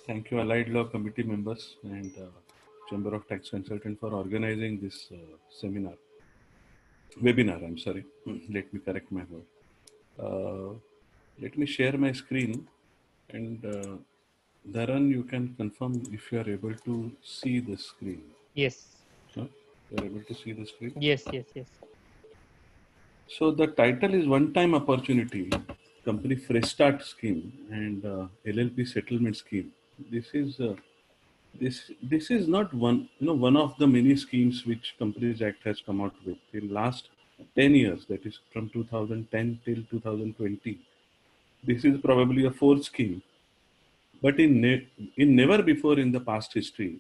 Thank you, Allied Law Committee members and Chamber of Tax Consultants for organizing this webinar. I'm sorry. Let me correct my word. Uh, Let me share my screen, and Dharan, you can confirm if you are able to see the screen. Yes. Huh? You are able to see the screen. Yes. Yes. Yes. So the title is One-Time Opportunity, Company Fresh Start Scheme and LLP Settlement Scheme. This is this is not one of the many schemes which Companies Act has come out with in last 10 years. That is from 2010 till 2020. This is probably a fourth scheme, but in never before in the past history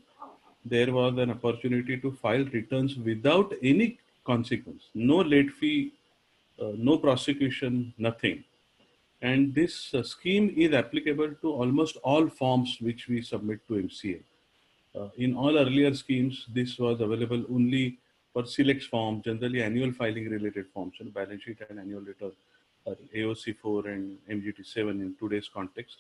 there was an opportunity to file returns without any consequence, no late fee, no prosecution, nothing. And this scheme is applicable to almost all forms which we submit to MCA. In all earlier schemes, this was available only for select forms, generally annual filing related forms, balance sheet and annual return, AOC 4 and MGT 7 in today's context.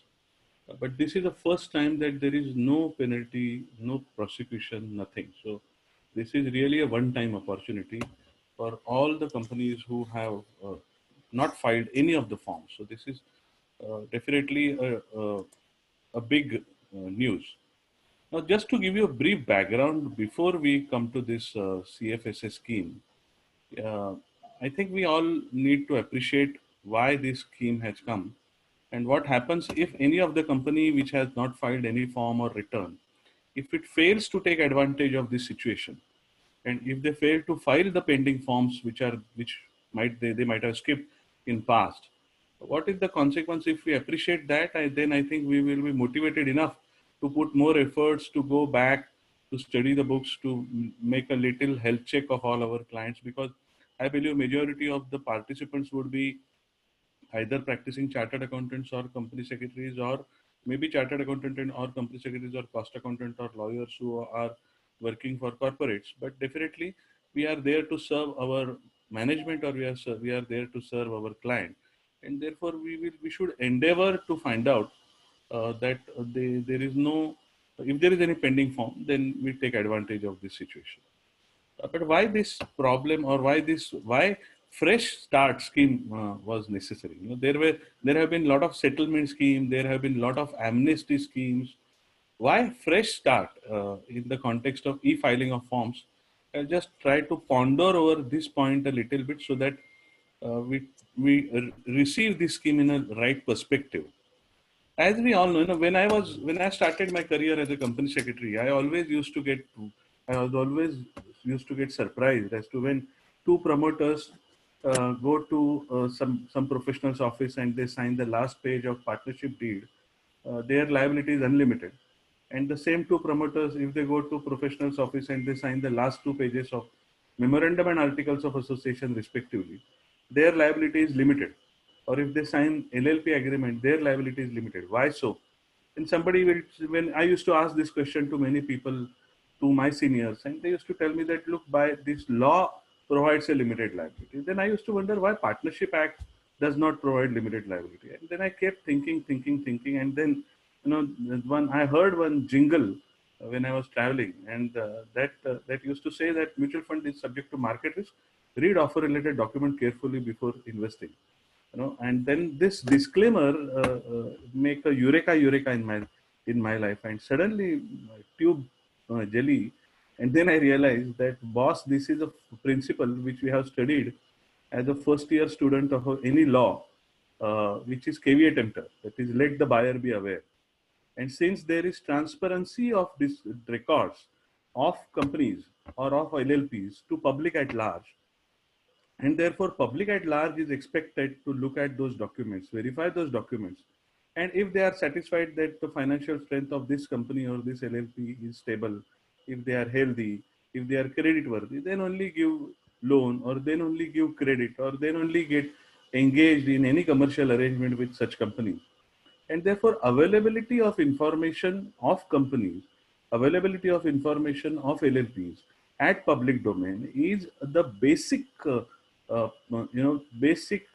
But this is the first time that there is no penalty, no prosecution, nothing. So this is really a one-time opportunity for all the companies who have not filed any of the forms. So this is definitely a big news. Now, just to give you a brief background before we come to this CFSS scheme, uh, I think we all need to appreciate why this scheme has come and what happens if any of the company which has not filed any form or return, if it fails to take advantage of this situation, and if they fail to file the pending forms which might they might have skipped in past, what is the consequence? If we appreciate that, then I think we will be motivated enough to put more efforts to go back to study the books, to make a little health check of all our clients, because I believe majority of the participants would be either practicing chartered accountants or company secretaries, or maybe chartered accountant and or company secretaries or cost accountant or lawyers who are working for corporates. But definitely we are there to serve our management, or we are there to serve our client, and therefore we should endeavor to find out that there is no, if there is any pending form, then we take advantage of this situation. But why this problem, or why fresh start scheme was necessary? There have been a lot of settlement scheme, there have been a lot of amnesty schemes. Why fresh start in the context of e-filing of forms? I'll just try to ponder over this point a little bit so that we receive this scheme in a right perspective. As we all know, when I started my career as a company secretary, I was always used to get surprised as to when two promoters go to some professional's office and they sign the last page of partnership deed. Their liability is unlimited, and the same two promoters, if they go to professional's office and they sign the last two pages of memorandum and articles of association respectively, their liability is limited. Or if they sign LLP agreement, their liability is limited. Why so? And somebody will, when I used to ask this question to many people, to my seniors, and they used to tell me that, look, by this law provides a limited liability. Then I used to wonder why Partnership Act does not provide limited liability. And then I kept thinking, and then one I heard one jingle when I was traveling, and that used to say that mutual fund is subject to market risk. Read offer related document carefully before investing. And then this disclaimer make a eureka in my life, and suddenly tube jelly. And then I realized that, boss, this is a principle which we have studied as a first year student of any law, which is caveat emptor, that is, let the buyer be aware. And since there is transparency of these records of companies or of LLPs to public at large, and therefore public at large is expected to look at those documents, verify those documents, and if they are satisfied that the financial strength of this company or this LLP is stable, if they are healthy, if they are credit worthy, then only give loan, or then only give credit, or then only get engaged in any commercial arrangement with such companies. And therefore availability of information of companies, availability of information of LLPs at public domain is the basic basic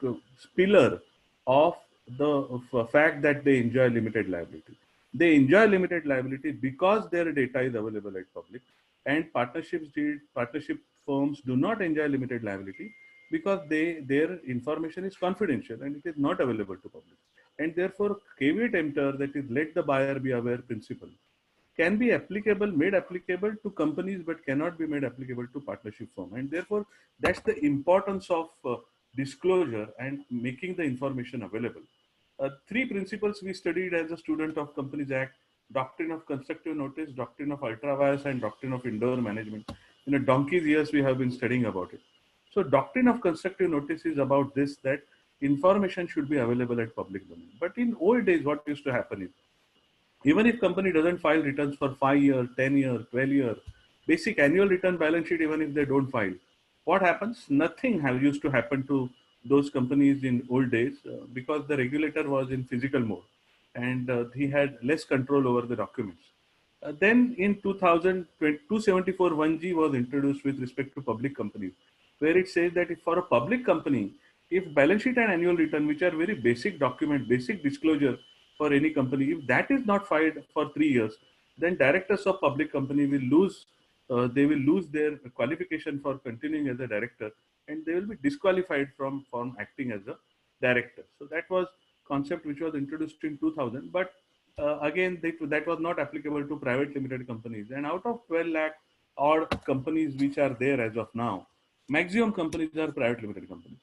pillar of the fact that they enjoy limited liability. They enjoy limited liability because their data is available at public, and partnership firms do not enjoy limited liability because their information is confidential and it is not available to public. And therefore, caveat emptor, that is, let the buyer be aware principle, can be made applicable to companies, but cannot be made applicable to partnership firm. And therefore, that's the importance of disclosure and making the information available. Three principles we studied as a student of Companies Act: doctrine of constructive notice, doctrine of ultra-vires, and doctrine of indoor management. In a donkey's years, we have been studying about it. So doctrine of constructive notice is about this, that information should be available at public domain. But in old days, what used to happen is, even if company doesn't file returns for 5 years, 10 years, 12 years, basic annual return balance sheet, even if they don't file, what happens? Nothing have used to happen to those companies in old days because the regulator was in physical mode and he had less control over the documents. Then in 2020, 274 1G was introduced with respect to public companies, where it says that if for a public company, if balance sheet and annual return, which are very basic document, basic disclosure for any company, if that is not filed for 3 years, then directors of public company will lose, they will lose their qualification for continuing as a director, and they will be disqualified from acting as a director. So that was concept which was introduced in 2000, but again, that was not applicable to private limited companies. And out of 12 lakh odd companies which are there as of now, maximum companies are private limited companies.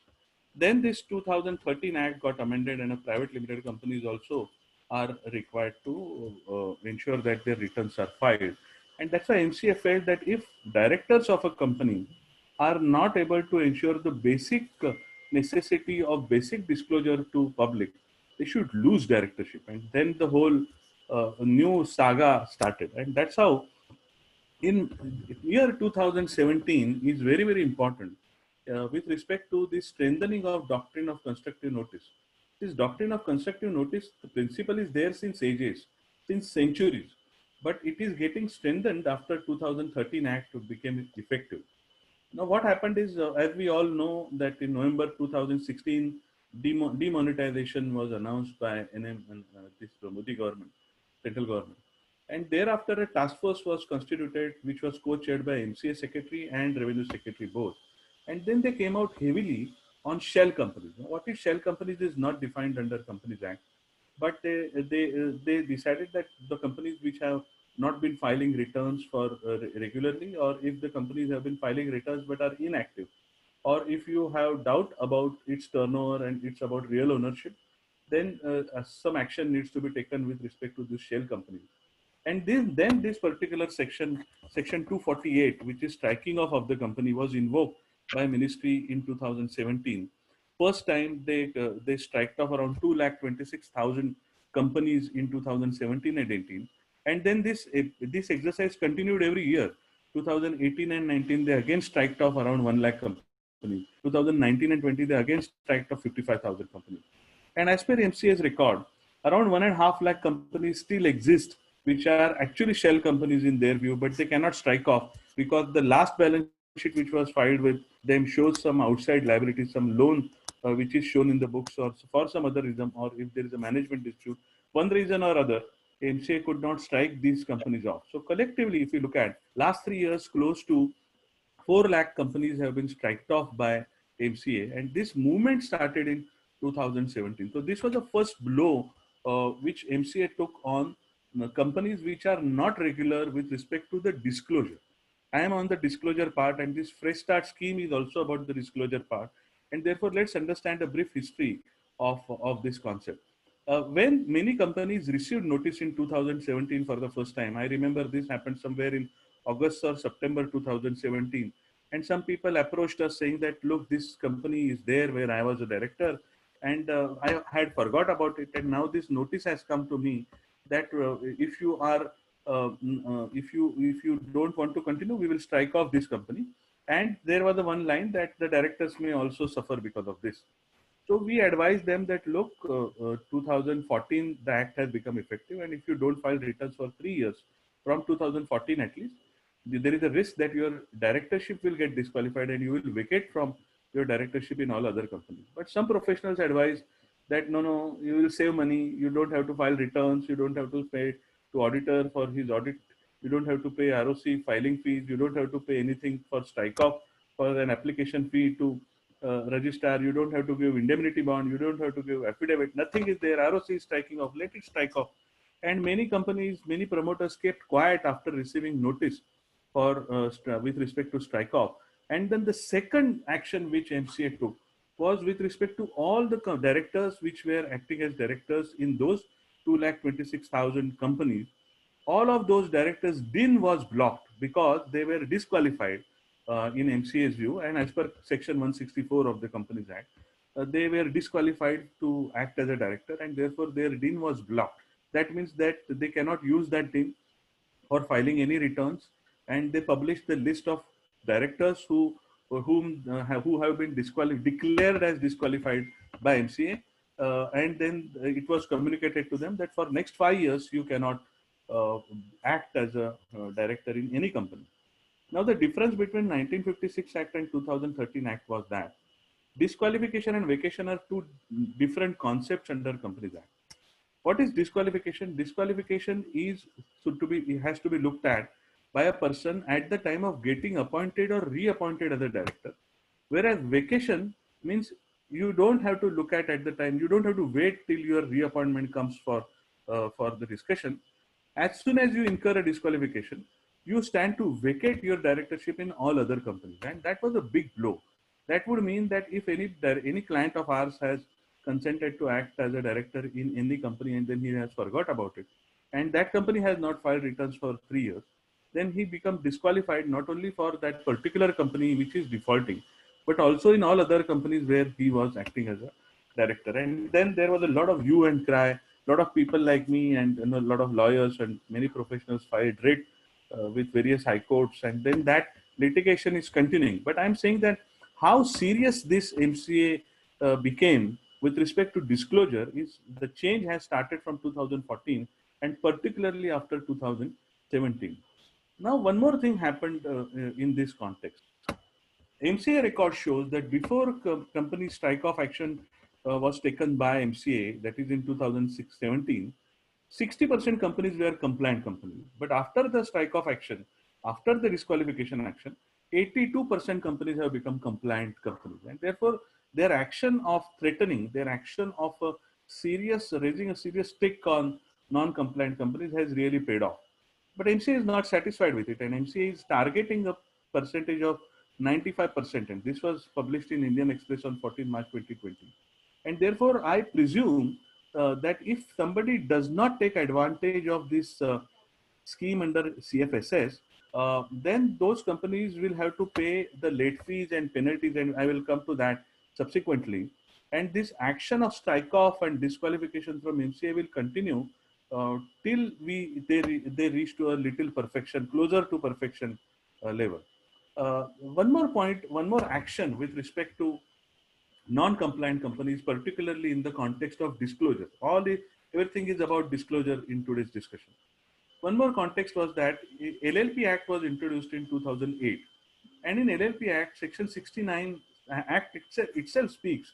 Then this 2013 Act got amended, and a private limited companies also are required to ensure that their returns are filed. And that's why MCA felt that if directors of a company are not able to ensure the basic necessity of basic disclosure to public, they should lose directorship. And then the whole new saga started. And that's how in year 2017 is very, very important with respect to the strengthening of doctrine of constructive notice. This doctrine of constructive notice, the principle is there since ages, since centuries, but it is getting strengthened after 2013 Act became effective. Now, what happened is, as we all know, that in November 2016, demonetization was announced by NM and this Modi government, central government. And thereafter, a task force was constituted, which was co-chaired by MCA Secretary and Revenue Secretary both. And then they came out heavily on shell companies. Now, what is shell companies is not defined under Companies Act, but they decided that the companies which have not been filing returns for regularly, or if the companies have been filing returns but are inactive, or if you have doubt about its turnover and it's about real ownership, then some action needs to be taken with respect to this shell company. And then this particular section 248, which is striking off of the company, was invoked by ministry in 2017. First time they striked off around 226,000 companies in 2017 and 18. And then this exercise continued every year. 2018 and 19, they again striked off around 1 lakh companies. 2019 and 20, they again striked off 55,000 companies. And as per MCA's record, around 1.5 lakh companies still exist, which are actually shell companies in their view, but they cannot strike off because the last balance sheet which was filed with them shows some outside liabilities, some loan which is shown in the books, or for some other reason, or if there is a management dispute, one reason or other, MCA could not strike these companies off. So collectively, if you look at last 3 years, close to 4 lakh companies have been striked off by MCA, and this movement started in 2017. So this was the first blow which MCA took on companies which are not regular with respect to the disclosure. I am on the disclosure part, and this Fresh Start scheme is also about the disclosure part. And therefore, let's understand a brief history of this concept. When many companies received notice in 2017 for the first time, I remember this happened somewhere in August or September 2017. And some people approached us saying that, look, this company is there where I was a director, and I had forgot about it. And now this notice has come to me that if you are if you don't want to continue, we will strike off this company. And there was the one line that the directors may also suffer because of this. So we advised them that, look, 2014, the act has become effective, and if you don't file returns for 3 years, from 2014 at least, there is a risk that your directorship will get disqualified and you will vacate from your directorship in all other companies. But some professionals advise that no, you will save money. You don't have to file returns. You don't have to pay to auditor for his audit. You don't have to pay ROC filing fees. You don't have to pay anything for strike off for an application fee to register. You don't have to give indemnity bond. You don't have to give affidavit. Nothing is there. ROC is striking off. Let it strike off. And many companies, many promoters kept quiet after receiving notice for with respect to strike off. And then the second action which MCA took was with respect to all the directors which were acting as directors in those 226,000 companies. All of those directors' DIN was blocked because they were disqualified in MCA's view, and as per Section 164 of the Companies Act, they were disqualified to act as a director, and therefore their DIN was blocked. That means that they cannot use that DIN for filing any returns, and they published the list of directors who have been declared as disqualified by MCA, and then it was communicated to them that for next 5 years you cannot uh, act as a director in any company. Now the difference between 1956 Act and 2013 Act was that disqualification and vacation are two different concepts under Companies Act. What is disqualification? Disqualification is it has to be looked at by a person at the time of getting appointed or reappointed as a director. Whereas vacation means you don't have to look at the time. You don't have to wait till your reappointment comes for the discussion. As soon as you incur a disqualification, you stand to vacate your directorship in all other companies, and that was a big blow. That would mean that if any client of ours has consented to act as a director in any company and then he has forgot about it, and that company has not filed returns for 3 years, then he becomes disqualified not only for that particular company which is defaulting, but also in all other companies where he was acting as a director. And then there was a lot of hue and cry. A lot of people like me and a lot of lawyers and many professionals filed writ with various high courts, and then that litigation is continuing. But I'm saying that how serious this MCA became with respect to disclosure is the change has started from 2014 and particularly after 2017. Now, one more thing happened in this context. MCA record shows that before company strike-off action was taken by MCA, that is in 2017, 60% companies were compliant companies. But after the strike-off action, after the disqualification action, 82% companies have become compliant companies. And therefore, their action of threatening, their action of raising a serious stick on non-compliant companies has really paid off. But MCA is not satisfied with it, and MCA is targeting a percentage of 95%. And this was published in Indian Express on 14 March 2020. And therefore, I presume that if somebody does not take advantage of this scheme under CFSS, then those companies will have to pay the late fees and penalties, and I will come to that subsequently. And this action of strike off and disqualification from MCA will continue till they reach to a little perfection, closer to perfection level. One more point, one more action with respect to non-compliant companies, particularly in the context of disclosure. Everything is about disclosure in today's discussion. One more context was that LLP Act was introduced in 2008, and in LLP Act, Section 69 Act itself speaks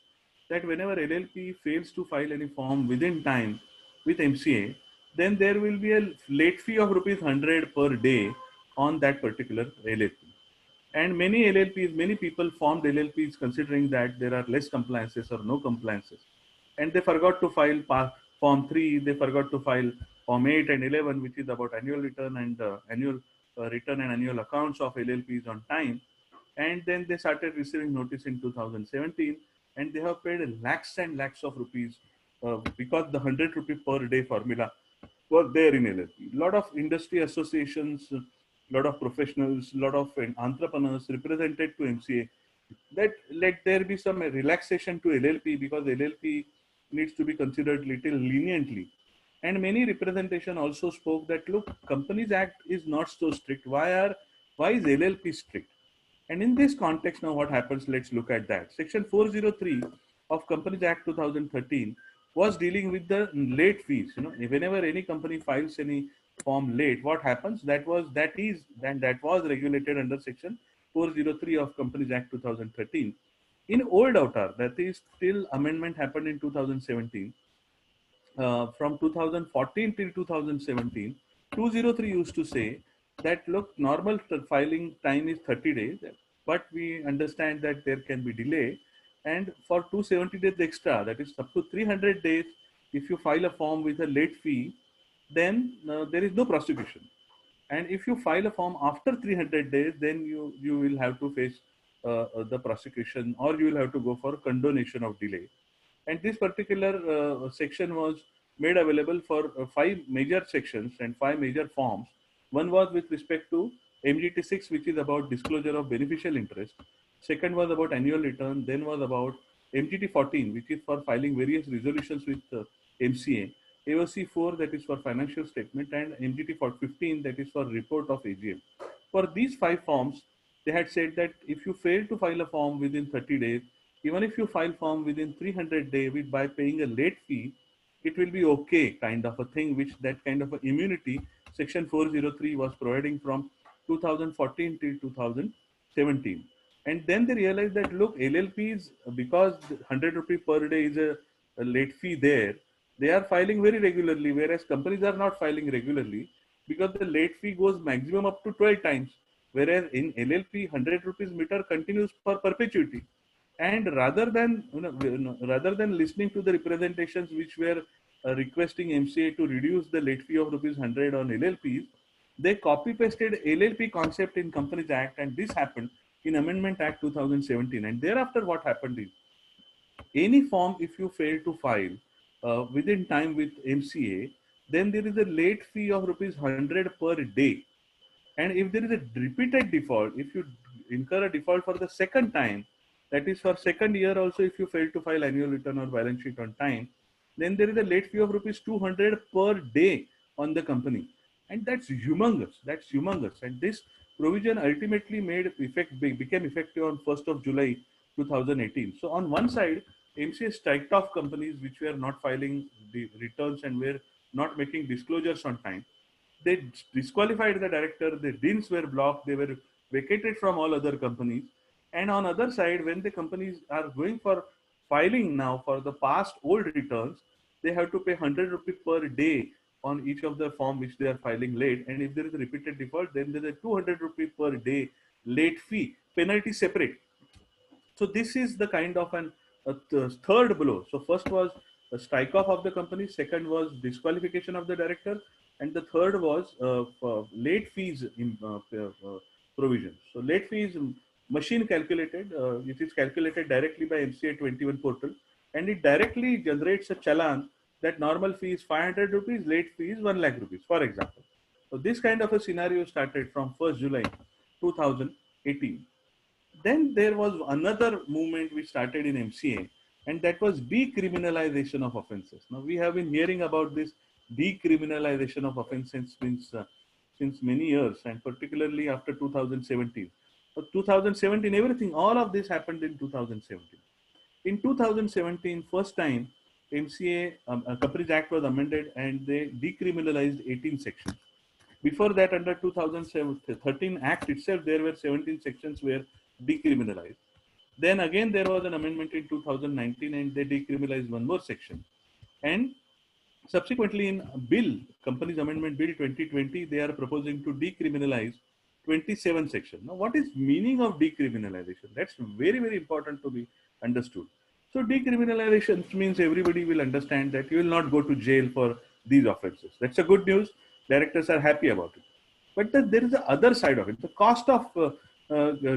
that whenever LLP fails to file any form within time with MCA, then there will be a late fee of rupees 100 per day on that particular LLP. And many LLPs, many people formed LLPs considering that there are less compliances or no compliances. And they forgot to file Form 3, they forgot to file Form 8 and 11, which is about annual return and annual return and annual accounts of LLPs on time. And then they started receiving notice in 2017, and they have paid lakhs and lakhs of rupees because the 100 rupee per day formula was there in LLP. A lot of industry associations, a lot of professionals, a lot of entrepreneurs represented to MCA that let there be some relaxation to LLP because LLP needs to be considered little leniently. And many representation also spoke that look, Companies Act is not so strict. Why is LLP strict? And in this context, now what happens? Let's look at that. Section 403 of Companies Act 2013 was dealing with the late fees. You know, whenever any company files any form late, what happens? That was regulated under Section 403 of Companies Act 2013. In old avatar, that is till amendment happened in 2017, from 2014 till 2017, 203 used to say that look, normal filing time is 30 days, but we understand that there can be delay. And for 270 days extra, that is up to 300 days, if you file a form with a late fee, then there is no prosecution. And if you file a form after 300 days, then you will have to face the prosecution, or you will have to go for condonation of delay. And this particular section was made available for five major sections and five major forms. One was with respect to MGT 6, which is about disclosure of beneficial interest. Second was about annual return. Then was about MGT 14, which is for filing various resolutions with MCA. AOC 4, that is for financial statement, and MGT 15, that is for report of AGM. For these five forms, they had said that if you fail to file a form within 30 days, even if you file form within 300 days by paying a late fee, it will be okay, kind of a thing, which that kind of a immunity section 403 was providing from 2014 till 2017. And then they realized that look, LLPs, because 100 rupee per day is a late fee there, they are filing very regularly, whereas companies are not filing regularly, because the late fee goes maximum up to 12 times, whereas in LLP 100 rupees meter continues for perpetuity. And rather than listening to the representations which were requesting MCA to reduce the late fee of rupees 100 on LLPs, they copy pasted LLP concept in Companies Act, and this happened in Amendment Act 2017. And thereafter, what happened is, any form, if you fail to file within time with MCA, then there is a late fee of rupees 100 per day. And if there is a repeated default, if you incur a default for the second time, that is for second year also, if you fail to file annual return or balance sheet on time, then there is a late fee of rupees 200 per day on the company. And that's humongous. That's humongous. And this provision ultimately became effective on 1st of July 2018. So on one side, MCA striked off companies which were not filing the returns and were not making disclosures on time. They disqualified the director, the deans were blocked, they were vacated from all other companies. And on other side, when the companies are going for filing now for the past old returns, they have to pay 100 rupees per day on each of the form which they are filing late. And if there is a repeated default, then there is a 200 rupees per day late fee, penalty separate. So this is the kind of third blow. So first was a strike off of the company, second was disqualification of the director, and the third was late fees in provision. So late fees machine calculated, it is calculated directly by MCA 21 portal, and it directly generates a challan that normal fee is 500 rupees, late fee is 1 lakh rupees, for example. So this kind of a scenario started from 1st July 2018. Then there was another movement which started in MCA, and that was decriminalization of offenses. Now we have been hearing about this decriminalization of offenses since many years, and particularly after 2017. 2017, everything, all of this happened in 2017. In 2017, first time, MCA Companies Act was amended and they decriminalized 18 sections. Before that, under 2013 Act itself, there were 17 sections were decriminalized. Then again, there was an amendment in 2019 and they decriminalized one more section. And subsequently in Bill, Companies Amendment Bill 2020, they are proposing to decriminalize 27 sections. Now, what is meaning of decriminalization? That's very, very important to be understood. So decriminalization means everybody will understand that you will not go to jail for these offenses. That's a good news. Directors are happy about it. But there is the other side of it. The cost of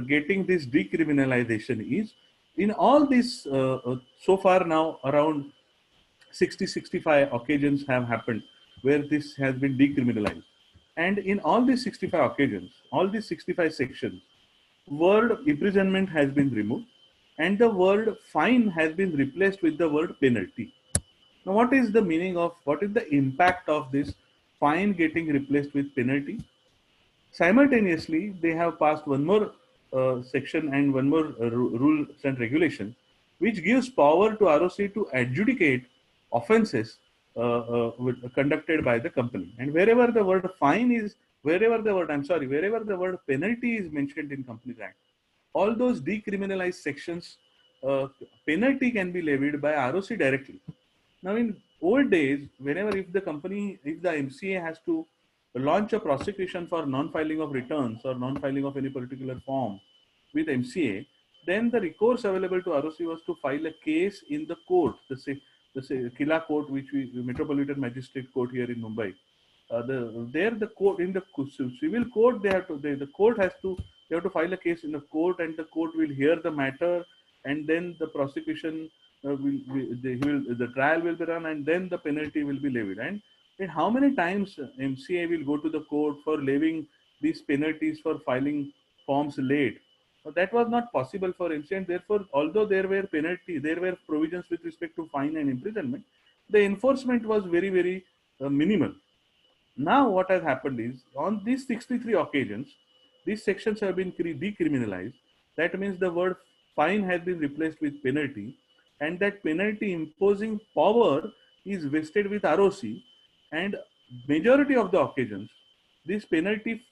getting this decriminalization is, in all this, so far now around 60-65 occasions have happened where this has been decriminalized. And in all these 65 occasions, all these 65 sections, word imprisonment has been removed and the word fine has been replaced with the word penalty. Now, what is the meaning of, what is the impact of this fine getting replaced with penalty? Simultaneously, they have passed one more section and one more rules and regulation, which gives power to ROC to adjudicate offences conducted by the company. And wherever the word fine is, wherever the word penalty is mentioned in Companies Act, all those decriminalized sections penalty can be levied by ROC directly. Now, in old days, whenever if the MCA has to launch a prosecution for non-filing of returns or non-filing of any particular form with MCA, then the recourse available to ROC was to file a case in the court, the Kila court, which we Metropolitan Magistrate Court here in Mumbai. The court in the civil court the court has to they have to file a case in the court, and the court will hear the matter, and then the prosecution the trial will be run, and then the penalty will be levied. And how many times MCA will go to the court for levying these penalties for filing forms late? That was not possible for MCA, and therefore, although there were provisions with respect to fine and imprisonment, the enforcement was very minimal. Now, what has happened is, on these 63 occasions, these sections have been decriminalized. That means the word fine has been replaced with penalty, and that penalty imposing power is vested with ROC. And majority of the occasions, these penalty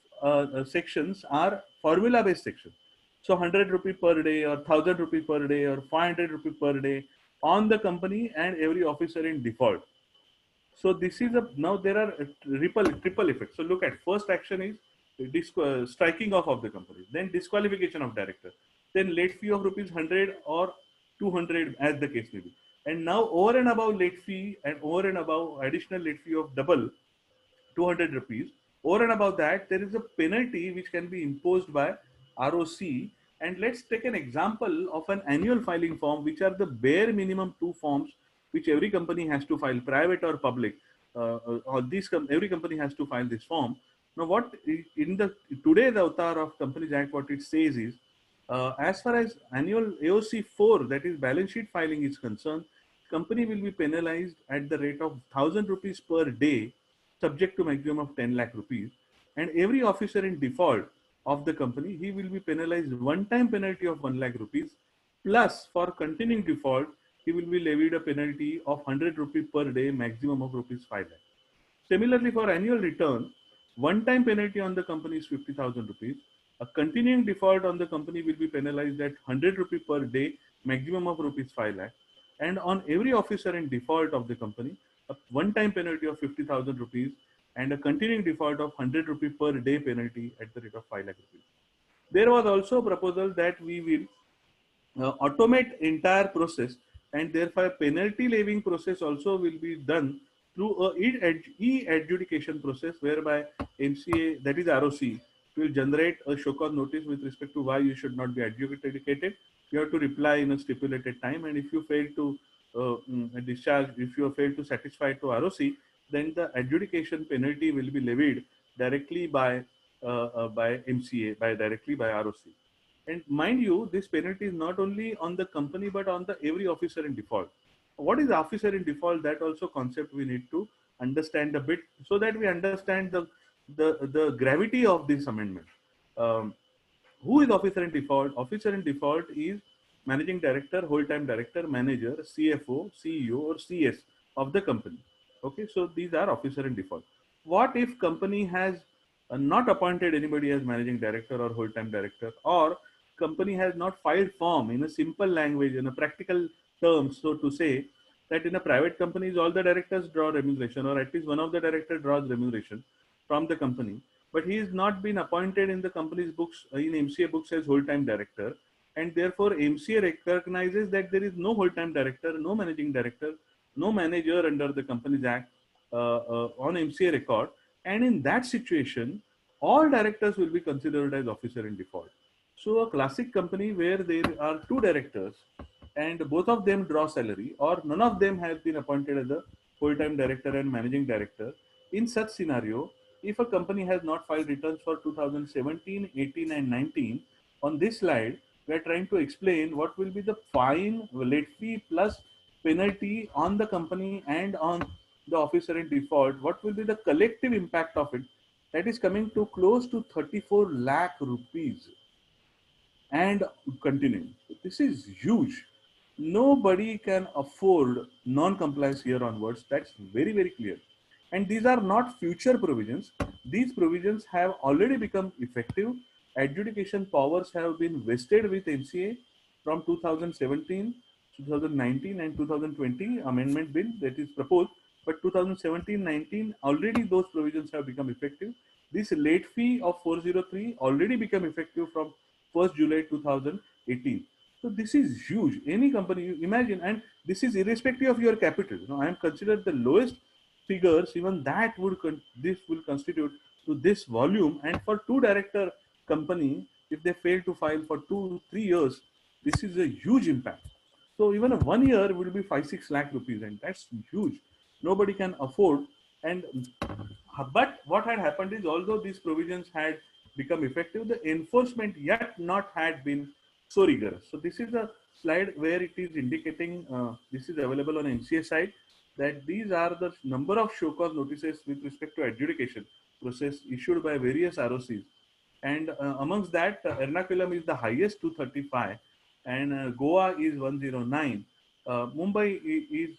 sections are formula-based sections. So 100 rupee per day, or 1000 rupee per day, or 500 rupee per day on the company and every officer in default. So this is now there are triple effects. So look at, first action is striking off of the company, then disqualification of director, then late fee of rupees 100 or 200 as the case may be. And now over and above late fee and over and above additional late fee of double 200 rupees, over and above that, there is a penalty which can be imposed by ROC. And let's take an example of an annual filing form, which are the bare minimum two forms which every company has to file, private or public. Every company has to file this form. Now, what in the today's avatar of Companies Act, what it says is, as far as annual AOC 4, that is balance sheet filing, is concerned, company will be penalized at the rate of 1000 rupees per day, subject to maximum of 10 lakh rupees. And every officer in default of the company, he will be penalized one-time penalty of 1 lakh rupees, plus for continuing default, he will be levied a penalty of 100 rupees per day, maximum of rupees 5 lakh. Similarly, for annual return, one-time penalty on the company is 50,000 rupees. A continuing default on the company will be penalized at 100 rupees per day, maximum of rupees 5 lakh. And on every officer in default of the company, a one-time penalty of 50,000 rupees and a continuing default of 100 rupees per day penalty at the rate of 5 lakh rupees. There was also a proposal that we will automate entire process, and therefore penalty levying process also will be done through a e-adjudication process, whereby MCA, that is ROC, will generate a show cause notice with respect to why you should not be adjudicated. You have to reply in a stipulated time, and if you fail to discharge, if you fail to satisfy to ROC, then the adjudication penalty will be levied directly by MCA, directly by ROC. And mind you, this penalty is not only on the company, but on the every officer in default. What is officer in default? That also concept we need to understand a bit, so that we understand the gravity of this amendment. Who is officer in default? Officer in default is managing director, whole-time director, manager, CFO, CEO, or CS of the company. Okay, so these are officer in default. What if company has not appointed anybody as managing director or whole-time director, or company has not filed form in a simple language, in a practical terms, so to say, that in a private companies all the directors draw remuneration, or at least one of the director draws remuneration from the company, but he has not been appointed in the company's books, in MCA books, as whole-time director, and therefore MCA recognizes that there is no whole-time director, no managing director, no manager under the Companies Act on MCA record. And in that situation, all directors will be considered as officer in default. So a classic company where there are two directors and both of them draw salary, or none of them has been appointed as a full-time director and managing director, in such scenario, if a company has not filed returns for 2017, 18 and 19, on this slide, we are trying to explain what will be the fine, late fee plus penalty on the company and on the officer in default. What will be the collective impact of it? That is coming to close to 34 lakh rupees. And continuing, this is huge. Nobody can afford non-compliance here onwards. That's very clear. And these are not future provisions. These provisions have already become effective. Adjudication powers have been vested with MCA, from 2017, 2019 and 2020 amendment bill that is proposed, but 2017-19 already those provisions have become effective. This late fee of 403 already become effective from 1st July 2018. So this is huge. Any company, you imagine, and this is irrespective of your capital. I am considered the lowest figures, even that would this will constitute to this volume. And for two director company, if they fail to file for 2-3 years, this is a huge impact. So even a 1 year will be 5-6 lakh rupees, and that's huge. Nobody can afford. And but what had happened is, although these provisions had become effective, the enforcement yet not had been so rigorous. So this is a slide where it is indicating, this is available on MCA side, that these are the number of show cause notices with respect to adjudication process issued by various ROCs. And amongst that, Ernakulam is the highest, 235, and Goa is 109. Mumbai is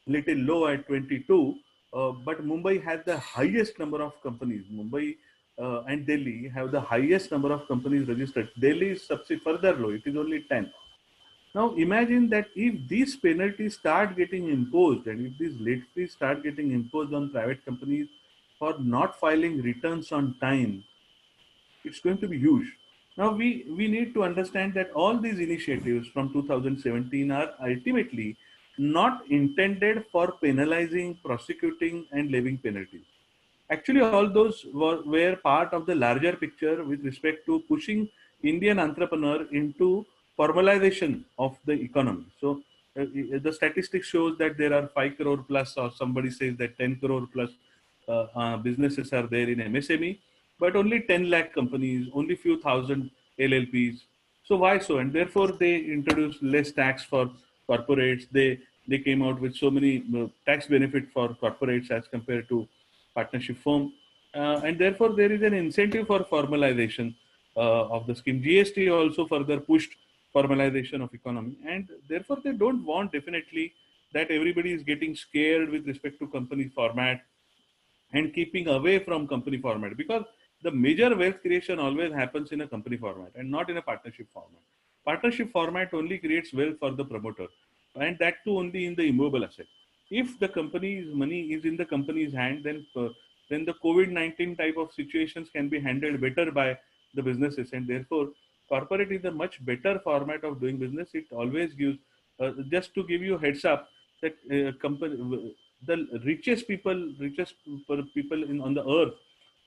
little low at 22, but Mumbai has the highest number of companies. Mumbai and Delhi have the highest number of companies registered. Delhi is further low, it is only 10. Now imagine that if these penalties start getting imposed, and if these late fees start getting imposed on private companies for not filing returns on time, it's going to be huge. Now we need to understand that all these initiatives from 2017 are ultimately not intended for penalizing, prosecuting, and levying penalties. Actually, all those were part of the larger picture with respect to pushing Indian entrepreneur into formalization of the economy. So the statistics shows that there are 5 crore plus, or somebody says that 10 crore plus businesses are there in MSME, but only 10 lakh companies, only few thousand LLPs. So why so? And therefore they introduced less tax for corporates. They came out with so many tax benefit for corporates as compared to partnership firm, and therefore there is an incentive for formalization of the scheme. GST also further pushed formalization of economy, and therefore they don't want definitely that everybody is getting scared with respect to company format and keeping away from company format, because the major wealth creation always happens in a company format and not in a partnership format. Partnership format only creates wealth for the promoter, and that too only in the immovable asset. If the company's money is in the company's hand, then the COVID-19 type of situations can be handled better by the businesses, and therefore corporate is a much better format of doing business. It always gives, just to give you a heads up, that company, the richest people on the earth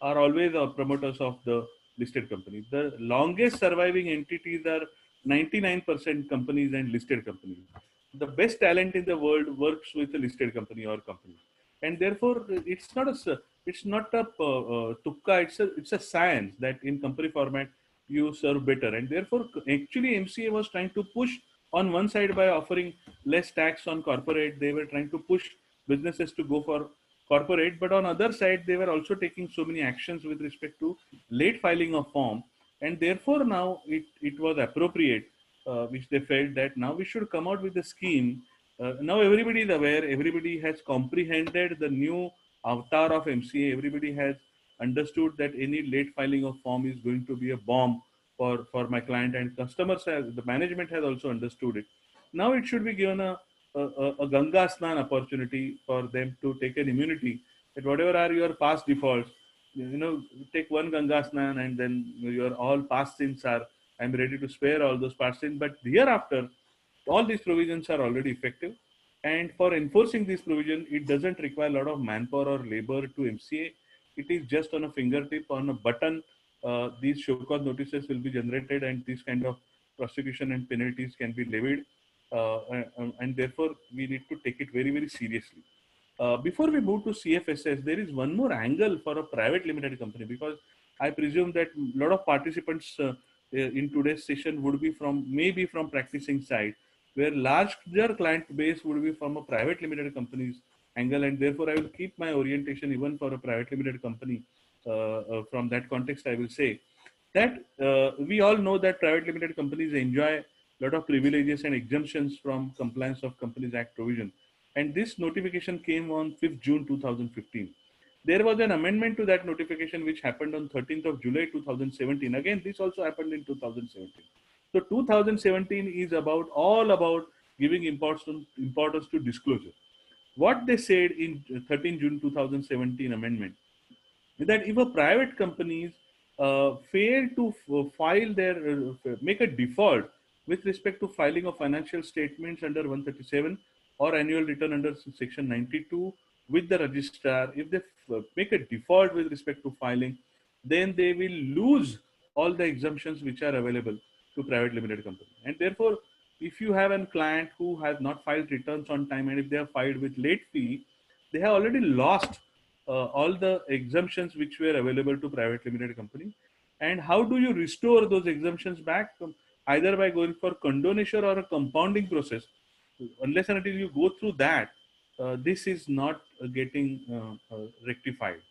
are always promoters of the listed companies. The longest surviving entities are 99% companies and listed companies. The best talent in the world works with a listed company or company, and therefore it's not a tukka. It's a science that in company format you serve better, and therefore actually MCA was trying to push on one side by offering less tax on corporate. They were trying to push businesses to go for corporate, but on other side they were also taking so many actions with respect to late filing of form, and therefore now it was appropriate, which they felt that now we should come out with a scheme. Now everybody is aware, everybody has comprehended the new avatar of MCA, everybody has understood that any late filing of form is going to be a bomb for my client, and customers have, the management has also understood it. Now it should be given a Ganga Snan opportunity for them to take an immunity, that whatever are your past defaults, take one Ganga Snan and then your all past sins are, I'm ready to spare all those past sins. But hereafter, all these provisions are already effective. And for enforcing this provision, it doesn't require a lot of manpower or labor to MCA. It is just on a fingertip, on a button. These show cause notices will be generated, and these kind of prosecution and penalties can be levied. And therefore, we need to take it very, very seriously. Before we move to CFSS, there is one more angle for a private limited company, because I presume that a lot of participants in today's session would be from, maybe from practicing side, where larger client base would be from a private limited company's angle, and therefore I will keep my orientation even for a private limited company. From that context, I will say that we all know that private limited companies enjoy a lot of privileges and exemptions from compliance of Companies Act provision. And this notification came on 5th June 2015. There was an amendment to that notification which happened on 13th of July 2017. Again, this also happened in 2017. So 2017 is all about giving importance to disclosure. What they said in 13 June 2017 amendment is that if a private companies fail to file their make a default with respect to filing of financial statements under 137 or annual return under section 92 with the registrar, if they make a default with respect to filing, then they will lose all the exemptions which are available to private limited company. And therefore, if you have a client who has not filed returns on time, and if they have filed with late fee, they have already lost all the exemptions which were available to private limited company. And how do you restore those exemptions back? Either by going for condonation or a compounding process. Unless and until you go through that, this is not getting rectified.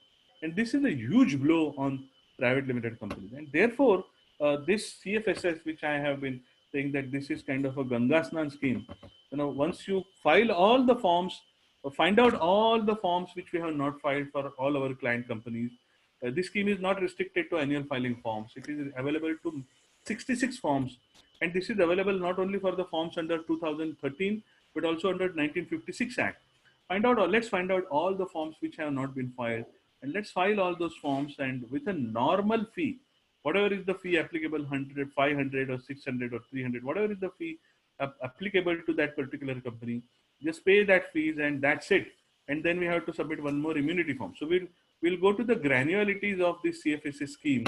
And this is a huge blow on private limited companies. And therefore, this CFSS, which I have been saying that this is kind of a Ganga Snan scheme. Once you file all the forms, find out all the forms which we have not filed for all our client companies. This scheme is not restricted to annual filing forms. It is available to 66 forms, and this is available not only for the forms under 2013 but also under 1956 Act. Let's find out all the forms which have not been filed, and let's file all those forms, and with a normal fee, whatever is the fee applicable, 100, 500 or 600 or 300, whatever is the fee applicable to that particular company, just pay that fees and that's it. And then we have to submit one more immunity form. So we'll go to the granularities of this CFSS scheme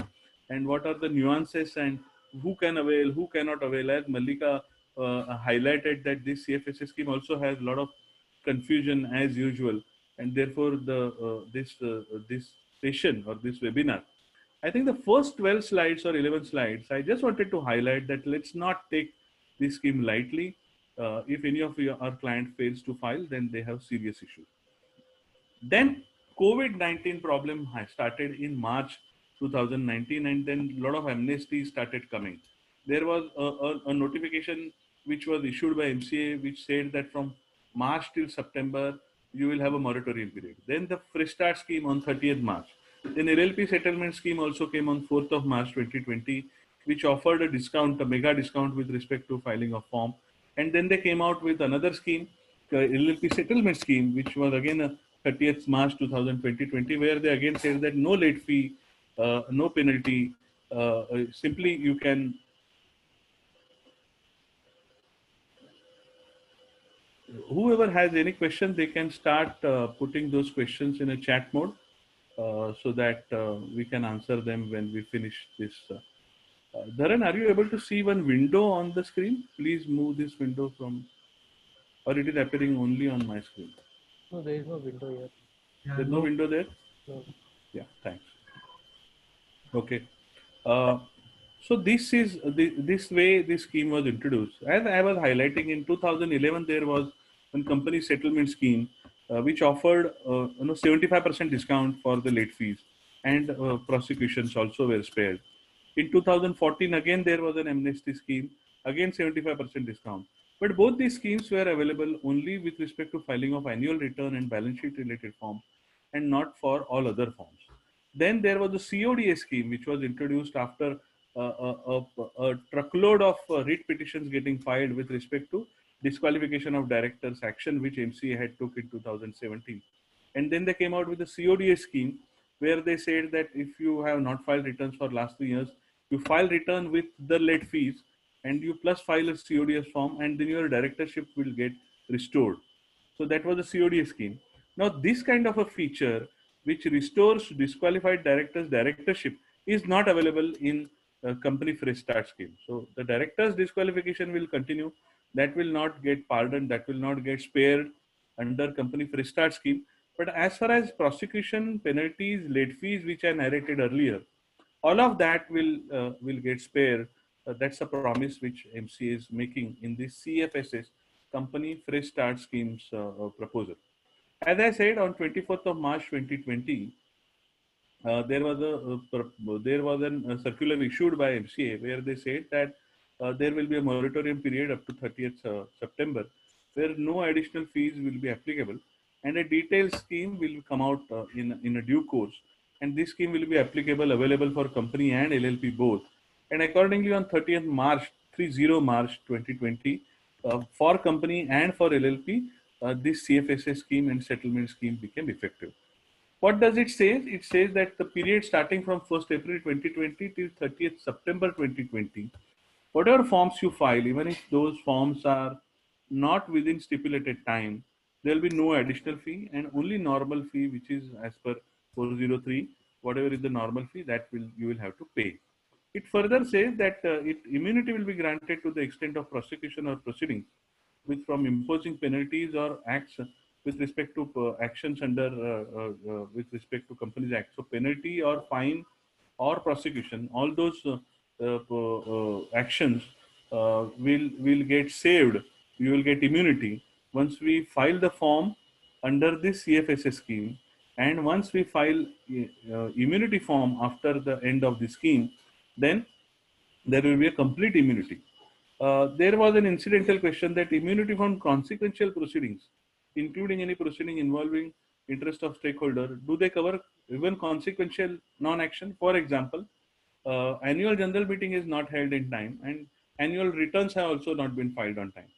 and what are the nuances and who can avail, who cannot avail. As Mallika highlighted that this CFSS scheme also has a lot of confusion as usual, and therefore this session or this webinar, I think the first 12 slides or 11 slides, I just wanted to highlight that let's not take this scheme lightly. If any of our client fails to file, then they have serious issues. Then COVID-19 problem started in March 2019, and then a lot of amnesty started coming. There was a notification which was issued by MCA which said that from March till September you will have a moratorium period. Then the Fresh Start scheme on 30th March. Then LLP settlement scheme also came on 4th of March 2020, which offered a discount, a mega discount with respect to filing of form. And then they came out with another scheme, LLP settlement scheme, which was again a 30th March 2020, where they again said that no late fee, no penalty, simply you can, whoever has any question, they can start putting those questions in a chat mode so that we can answer them when we finish this. Dharan, are you able to see one window on the screen? Please move this window from, or it is appearing only on my screen? No, there is no window here. There's no window there? No. Yeah, thanks. Okay. So this way this scheme was introduced. As I was highlighting, in 2011 there was one company settlement scheme which offered 75% discount for the late fees, and prosecutions also were spared. In 2014 again there was an amnesty scheme, again 75% discount. But both these schemes were available only with respect to filing of annual return and balance sheet related forms, and not for all other forms. Then there was the CODA scheme, which was introduced after a truckload of writ petitions getting filed with respect to disqualification of directors action, which MCA had took in 2017. And then they came out with the CODA scheme, where they said that if you have not filed returns for last 3 years, you file return with the late fees, and you plus file a CODS form, and then your directorship will get restored. So that was a CODA scheme. Now this kind of a feature which restores disqualified directors directorship is not available in company fresh start scheme. So the director's disqualification will continue. That will not get pardoned. That will not get spared under company fresh start scheme. But as far as prosecution, penalties, late fees, which I narrated earlier, all of that will get spared. That's a promise which MCA is making in this CFSS company fresh start schemes proposal. As I said, on 24th of March 2020, there was a circular issued by MCA where they said that there will be a moratorium period up to 30th September, where no additional fees will be applicable, and a detailed scheme will come out in a due course. And this scheme will be available for company and LLP both. And accordingly, on 30th March, 30 March 2020, for company and for LLP, this CFSA scheme and settlement scheme became effective. What does it say? It says that the period starting from 1st April 2020 till 30th September 2020, whatever forms you file, even if those forms are not within stipulated time, there will be no additional fee and only normal fee, which is as per 403, whatever is the normal fee that will you will have to pay. It further says that immunity will be granted to the extent of prosecution or proceedings with from imposing penalties or acts with respect to actions under with respect to Companies Act. So penalty or fine or prosecution, all those actions will get saved. You will get immunity once we file the form under this CFSA scheme, and once we file immunity form after the end of the scheme, then there will be a complete immunity. There was an incidental question that immunity from consequential proceedings, including any proceeding involving interest of stakeholder, do they cover even consequential non-action? For example, annual general meeting is not held in time and annual returns have also not been filed on time.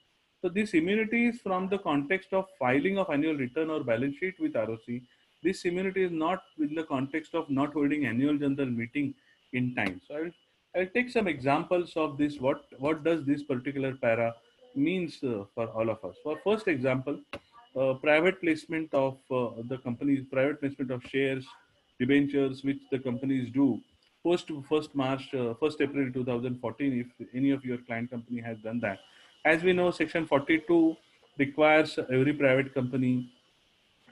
So this immunity is from the context of filing of annual return or balance sheet with ROC. This immunity is not in the context of not holding annual general meeting in time. So I'll take some examples of this. What does this particular para means for all of us? For first example, private placement of the company's private placement of shares, debentures, which the companies do post 1st March, 1st April 2014, if any of your client company has done that. As we know, Section 42 requires every private company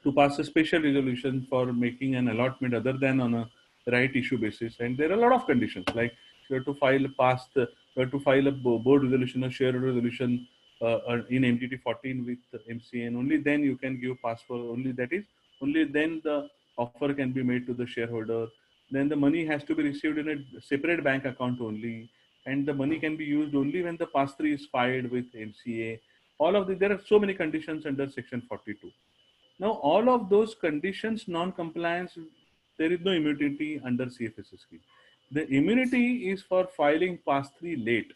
to pass a special resolution for making an allotment other than on a right issue basis. And there are a lot of conditions, like you have to you have to file a board resolution, a share resolution in MTT 14 with MCA, and only then you can give pass for, only then the offer can be made to the shareholder. Then the money has to be received in a separate bank account only, and the money can be used only when the pass 3 is filed with MCA. All of this, there are so many conditions under Section 42. Now, all of those conditions, non-compliance, there is no immunity under CFS scheme. The immunity is for filing pass 3 late.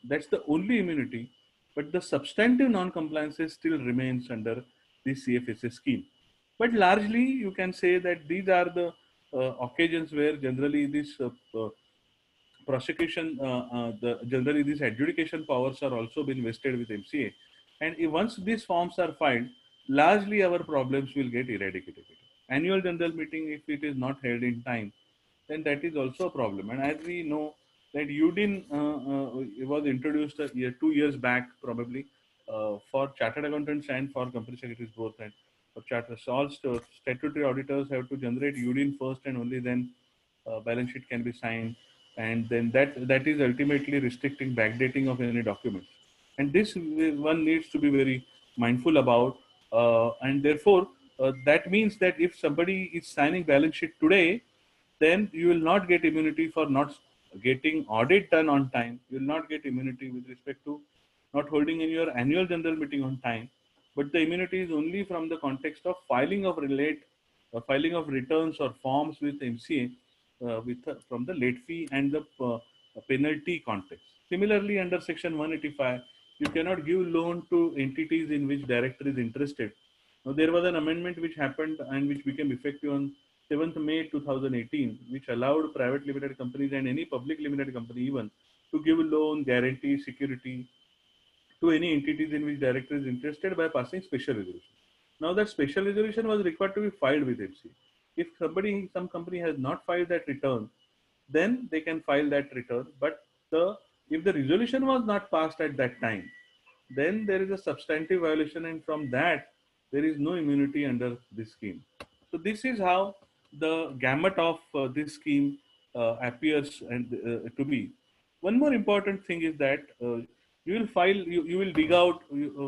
That's the only immunity, but the substantive non-compliances still remains under the CFS scheme. But largely, you can say that these are the occasions where generally this prosecution, generally these adjudication powers are also been vested with MCA. And once these forms are filed, largely our problems will get eradicated. Annual general meeting, if it is not held in time, then that is also a problem. And as we know that UDIN was introduced 2 years back probably for chartered accountants and for company secretaries both. And for chartered, so all statutory auditors have to generate UDIN first, and only then balance sheet can be signed, and then that is ultimately restricting backdating of any documents. And this one needs to be very mindful about, and therefore that means that if somebody is signing balance sheet today, then you will not get immunity for not getting audit done on time. You will not get immunity with respect to not holding in your annual general meeting on time, but the immunity is only from the context of filing of returns or forms with MCA from the late fee and the penalty context. Similarly, under Section 185, you cannot give loan to entities in which director is interested. Now, there was an amendment which happened and which became effective on 7th May 2018, which allowed private limited companies and any public limited company even to give loan, guarantee, security to any entities in which director is interested by passing special resolution. Now that special resolution was required to be filed with MCA. If some company has not filed that return, then they can file that return. But if the resolution was not passed at that time, then there is a substantive violation, and from that there is no immunity under this scheme. So this is how the gamut of this scheme appears and to be. One more important thing is that you will dig out,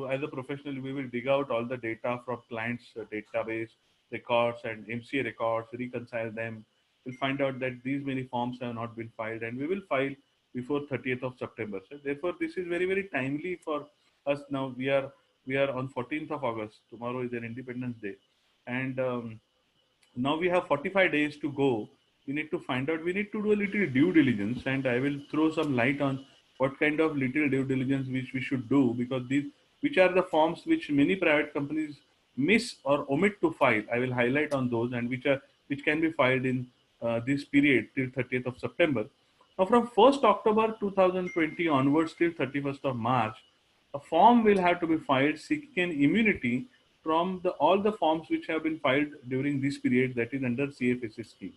as a professional, we will dig out all the data from clients' database records and MCA records, reconcile them. We'll find out that these many forms have not been filed, and we will file before 30th of September. So therefore, this is very, very timely for us. Now we are on 14th of August. Tomorrow is an Independence Day, and now we have 45 days to go. We need to find out, we need to do a little due diligence, and I will throw some light on what kind of little due diligence which we should do, because these which are the forms which many private companies miss or omit to file. I will highlight on those, and which can be filed in this period till 30th of September. Now, from 1st October 2020 onwards till 31st of March, a form will have to be filed seeking an immunity from all the forms which have been filed during this period, that is under CFSS scheme.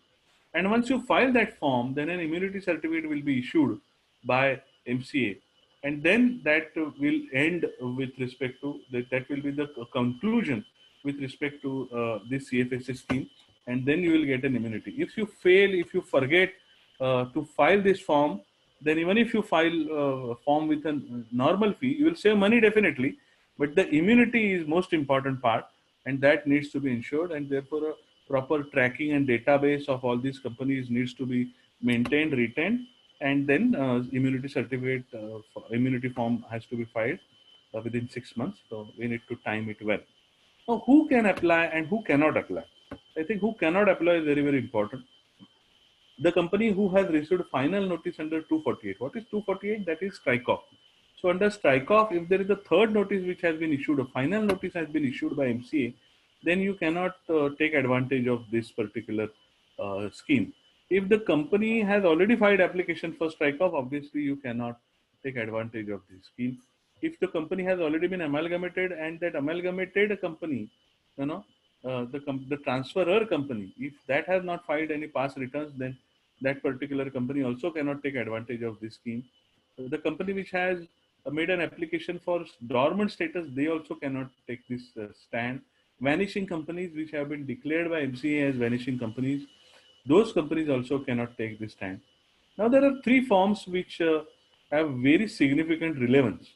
And once you file that form, then an immunity certificate will be issued by MCA. And then that will end with respect to that will be the conclusion with respect to this CFSS scheme. And then you will get an immunity. If you fail, if you forget to file this form, then even if you file a form with a normal fee, you will save money definitely. But the immunity is most important part, and that needs to be ensured, and therefore a proper tracking and database of all these companies needs to be maintained, retained, and then immunity certificate, immunity form has to be filed within 6 months. So we need to time it well. Now, who can apply and who cannot apply? I think who cannot apply is very, very important. The company who has received final notice under 248. What is 248? That is strike off. So under strike off, if there is a third notice which has been issued, a final notice has been issued by MCA, then you cannot take advantage of this particular scheme. If the company has already filed application for strike off, obviously you cannot take advantage of this scheme. If the company has already been amalgamated and that amalgamated company, you know, the transferor company, if that has not filed any past returns, then that particular company also cannot take advantage of this scheme. The company which has made an application for dormant status, they also cannot take this stand. Vanishing companies which have been declared by MCA as vanishing companies, those companies also cannot take this stand. Now there are three forms which have very significant relevance,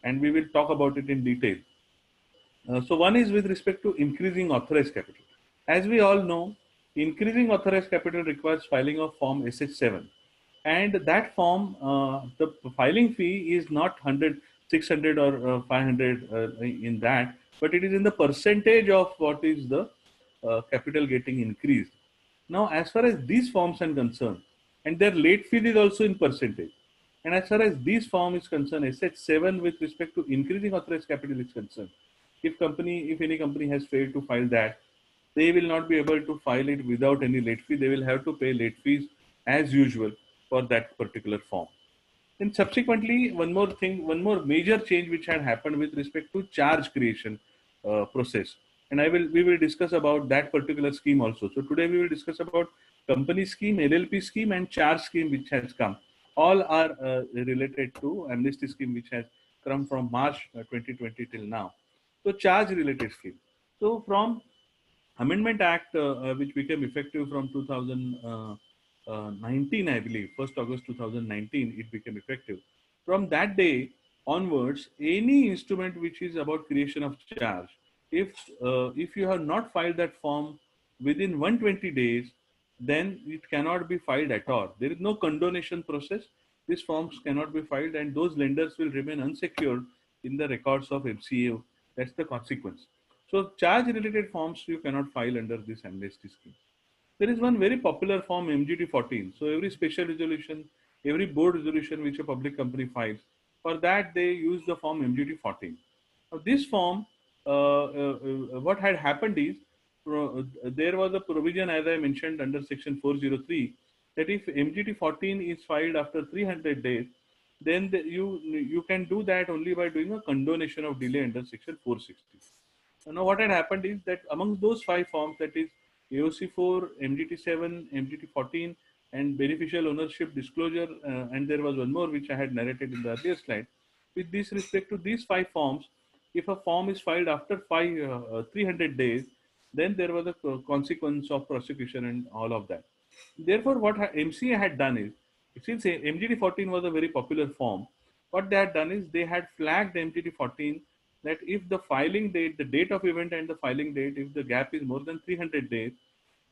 and we will talk about it in detail. So one is with respect to increasing authorized capital. As we all know, increasing authorized capital requires filing of Form SH7. And that form, the filing fee is not 100, 600 or 500 in that, but it is in the percentage of what is the capital getting increased. Now, as far as these forms are concerned, and their late fee is also in percentage. And as far as these form is concerned, SH7 with respect to increasing authorized capital is concerned, if any company has failed to file that, they will not be able to file it without any late fee. They will have to pay late fees as usual for that particular form. Then subsequently, one more major change which had happened with respect to charge creation process, and we will discuss about that particular scheme also. So today we will discuss about company scheme, LLP scheme, and charge scheme which has come. All are related to amnesty scheme which has come from March 2020 till now. So charge related scheme. So from Amendment Act, which became effective from 2019, I believe, 1st August 2019, it became effective. From that day onwards, any instrument which is about creation of charge, if you have not filed that form within 120 days, then it cannot be filed at all. There is no condonation process. These forms cannot be filed, and those lenders will remain unsecured in the records of MCA. That's the consequence. So charge related forms you cannot file under this amnesty scheme. There is one very popular form, MGT 14. So every special resolution, every board resolution which a public company files, for that they use the form MGT 14. Now this form, what had happened is, there was a provision, as I mentioned, under section 403, that if MGT 14 is filed after 300 days, then you can do that only by doing a condonation of delay under section 460. So now what had happened is that among those five forms, that is AOC4, MGT7, MGT14, and beneficial ownership disclosure, and there was one more which I had narrated in the earlier slide. With this respect to these five forms, if a form is filed after 300 days, then there was a consequence of prosecution and all of that. Therefore, what MCA had done is, since MGT14 was a very popular form, what they had done is they had flagged MGT14 that if the filing date, the date of event and the filing date, if the gap is more than 300 days,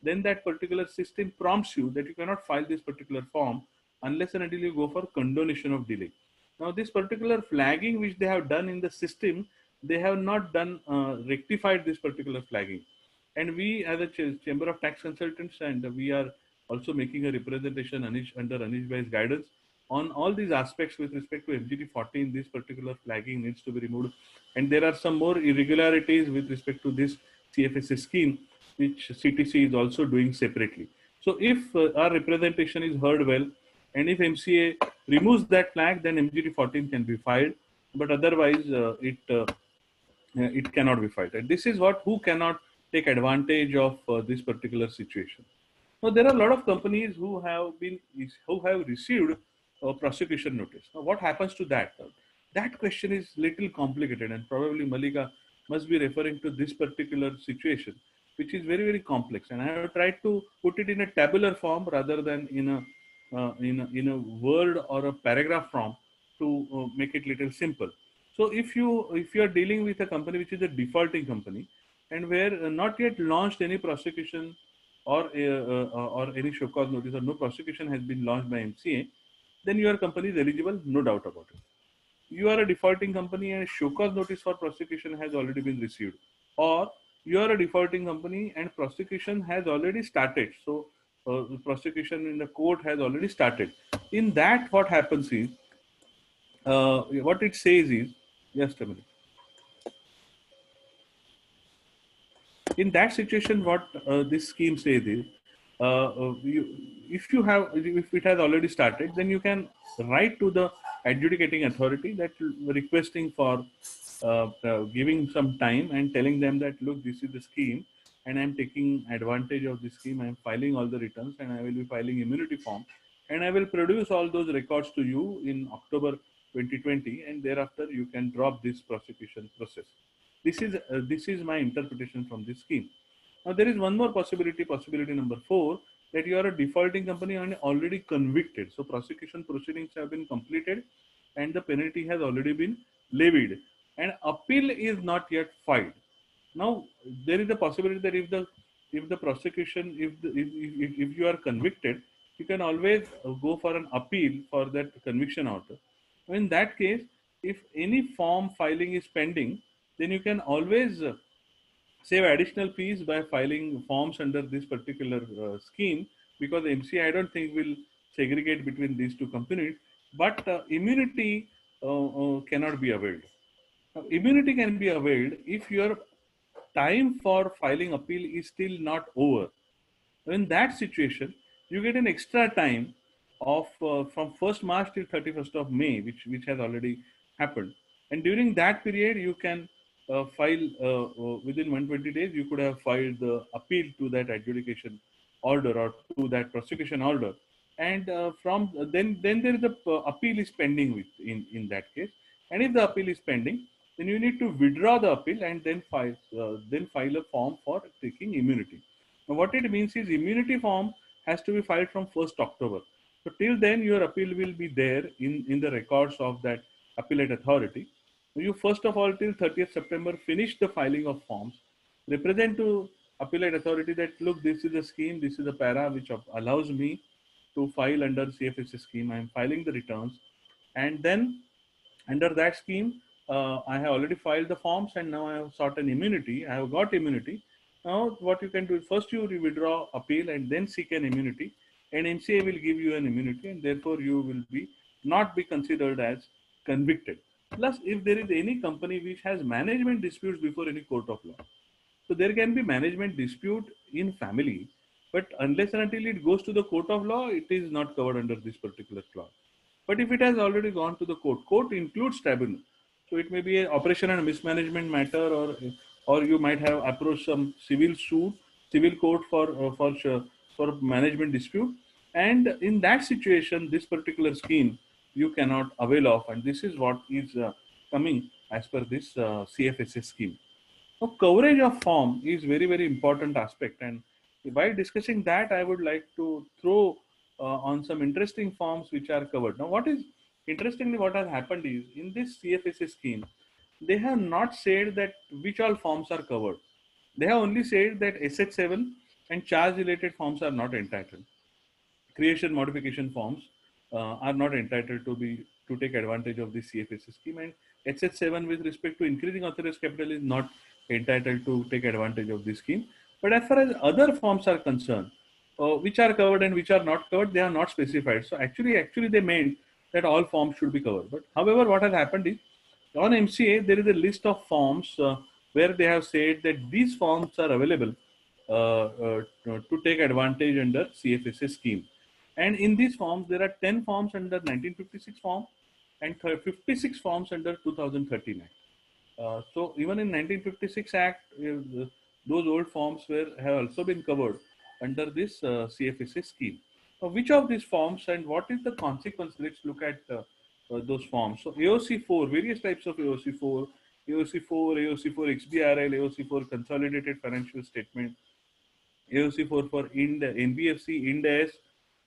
then that particular system prompts you that you cannot file this particular form unless and until you go for condonation of delay. Now, this particular flagging which they have done in the system, they have not done rectified this particular flagging. And we, as a Chamber of Tax Consultants, and we are also making a representation under Anish Bhai's guidance. on all these aspects with respect to MGT14, this particular flagging needs to be removed. And there are some more irregularities with respect to this CFSS scheme, which CTC is also doing separately. So if our representation is heard well, and if MCA removes that flag, then MGT14 can be filed. But otherwise, it cannot be filed. And this is what who cannot take advantage of this particular situation. Now, there are a lot of companies who have received a prosecution notice. Now, what happens to that? That question is little complicated, and probably Malika must be referring to this particular situation, which is very very complex. And I have tried to put it in a tabular form rather than in a word or a paragraph form to make it little simple. So if you are dealing with a company which is a defaulting company and where not yet launched any prosecution or any show cause notice or no prosecution has been launched by MCA, then your company is eligible, no doubt about it. You are a defaulting company and show cause notice for prosecution has already been received, or you are a defaulting company and prosecution has already started. So the prosecution in the court has already started. In that, what happens is, what it says is, just a minute. In that situation, what this scheme says is, if it has already started, then you can write to the adjudicating authority that requesting for giving some time and telling them that, look, this is the scheme and I'm taking advantage of this scheme. I'm filing all the returns and I will be filing immunity form and I will produce all those records to you in October 2020, and thereafter you can drop this prosecution process. This is my interpretation from this scheme. Now there is one more possibility, possibility number 4, that you are a defaulting company and already convicted. So prosecution proceedings have been completed and the penalty has already been levied and appeal is not yet filed. Now there is a possibility that if the prosecution, if you are convicted, you can always go for an appeal for that conviction order. In that case, if any form filing is pending, then you can always save additional fees by filing forms under this particular scheme, because MCI I don't think will segregate between these two companies, but immunity cannot be availed. Now, immunity can be availed if your time for filing appeal is still not over. In that situation, you get an extra time of from 1st March till 31st of May, which has already happened. And during that period, you can file within 120 days. You could have filed the appeal to that adjudication order or to that prosecution order, and from then there is the appeal is pending in that case. And if the appeal is pending, then you need to withdraw the appeal and then file a form for taking immunity. Now, what it means is immunity form has to be filed from 1st October. So till then, your appeal will be there in the records of that appellate authority. You first of all till 30th September finish the filing of forms, represent to appellate authority that, look, this is a scheme, this is a para which allows me to file under CFSS scheme. I am filing the returns, and then under that scheme, I have already filed the forms and now I have sought an immunity. I have got immunity. Now, what you can do is first you withdraw appeal and then seek an immunity, and MCA will give you an immunity, and therefore you will be not be considered as convicted. Plus, if there is any company which has management disputes before any court of law, so there can be management dispute in family, but unless and until it goes to the court of law, it is not covered under this particular clause. But if it has already gone to the court includes tribunal. So it may be an operation and mismanagement matter, or you might have approached some civil suit, civil court for management dispute. And in that situation, this particular scheme you cannot avail of, and this is what is coming as per this CFSS scheme. Now, coverage of form is very, very important aspect. And while discussing that, I would like to throw on some interesting forms which are covered. Now, what is interestingly what has happened is in this CFSA scheme, they have not said that which all forms are covered. They have only said that SH7 and charge related forms are not entitled. Creation modification forms are not entitled to take advantage of the CFSS scheme, and HH7 with respect to increasing authorized capital is not entitled to take advantage of this scheme. But as far as other forms are concerned, which are covered and which are not covered, they are not specified. So actually they meant that all forms should be covered. But however, what has happened is on MCA there is a list of forms where they have said that these forms are available to take advantage under CFSA scheme. And in these forms, there are 10 forms under 1956 form and 56 forms under 2013 Act. So even in 1956 Act, those old forms have also been covered under this CFSA scheme. Now, which of these forms and what is the consequence? Let's look at those forms. So AOC4, various types of AOC4, AOC4, AOC4 XBRL, AOC4 Consolidated Financial Statement, AOC4 for NBFC, Ind AS,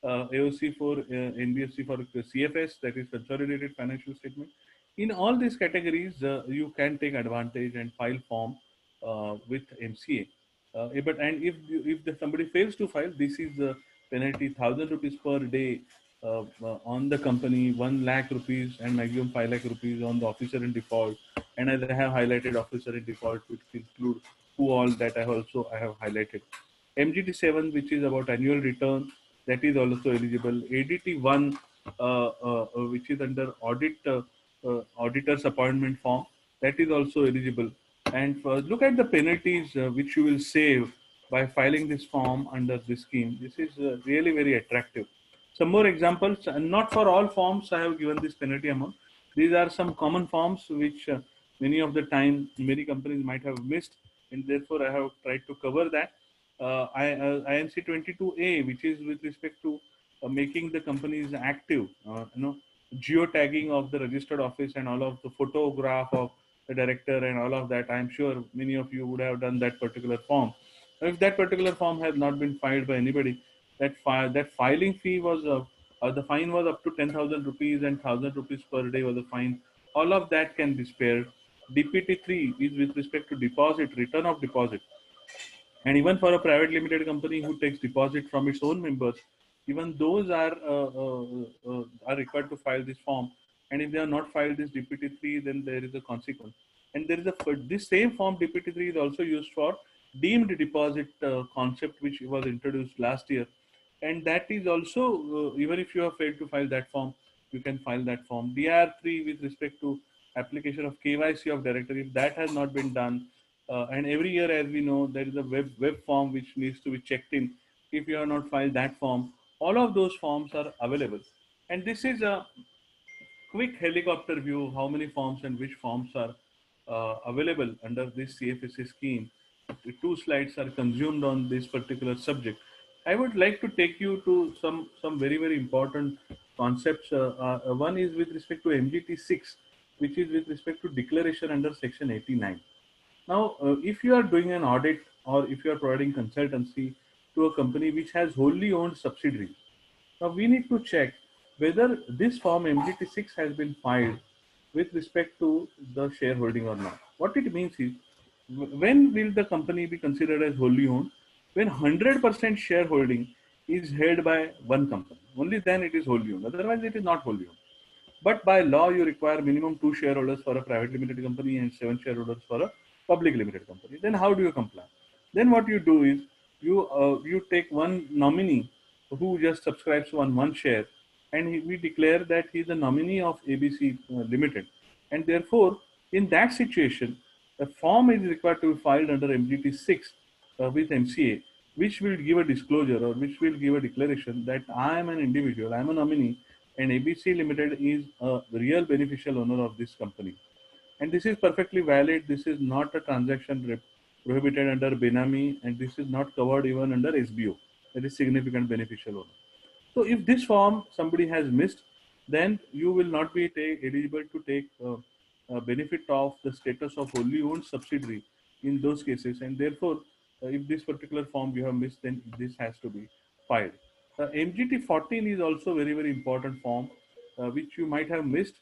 AOC for NBFC for CFS, that is Consolidated Financial Statement. In all these categories, you can take advantage and file form with MCA. But and if somebody fails to file, this is the penalty: 1,000 rupees per day on the company, 1 lakh rupees and maximum 5 lakh rupees on the officer in default. And as I have highlighted, officer in default, which include who all that I have highlighted. MGT7, which is about annual return, that is also eligible. ADT1, which is under auditor's appointment form, that is also eligible. And look at the penalties which you will save by filing this form under this scheme. This is really very attractive. Some more examples, and not for all forms I have given this penalty amount. These are some common forms which many of the time many companies might have missed, and therefore I have tried to cover that. INC 22A, which is with respect to making the companies active, geotagging of the registered office and all of the photograph of the director and all of that. I'm sure many of you would have done that particular form. If that particular form has not been filed by anybody, that filing fee was the fine was up to 10,000 rupees, and 1,000 rupees per day was the fine. All of that can be spared. DPT3 is with respect to deposit, return of deposit. And even for a private limited company who takes deposit from its own members, even those are required to file this form. And if they are not filed this DPT3, then there is a consequence. And there is this same form DPT3 is also used for deemed deposit concept, which was introduced last year. And that is also, even if you have failed to file that form, you can file that form. DR3 with respect to application of KYC of director, if that has not been done, and every year, as we know, there is a web form which needs to be checked in. If you have not filed that form, all of those forms are available. And this is a quick helicopter view how many forms and which forms are available under this CFSA scheme. The 2 slides are consumed on this particular subject. I would like to take you to some very important concepts. One is with respect to MGT6, which is with respect to declaration under Section 89. Now, if you are doing an audit or if you are providing consultancy to a company which has wholly owned subsidiaries, now we need to check whether this form MGT6 has been filed with respect to the shareholding or not. What it means is, when will the company be considered as wholly owned? When 100% shareholding is held by one company. Only then it is wholly owned. Otherwise, it is not wholly owned. But by law, you require minimum 2 shareholders for a private limited company and 7 shareholders for a public limited company. Then how do you comply? Then what you do is you take one nominee who just subscribes one share, and we declare that he is a nominee of ABC Limited, and therefore in that situation, a form is required to be filed under MGT 6 with MCA, which will give a disclosure or which will give a declaration that I am an individual, I am a nominee, and ABC Limited is a real beneficial owner of this company. And this is perfectly valid. This is not a transaction prohibited under Benami, and this is not covered even under SBO, that is significant beneficial owner. So if this form somebody has missed, then you will not be eligible to take benefit of the status of wholly owned subsidiary in those cases. And therefore, if this particular form you have missed, then this has to be filed. MGT 14 is also very important form, which you might have missed.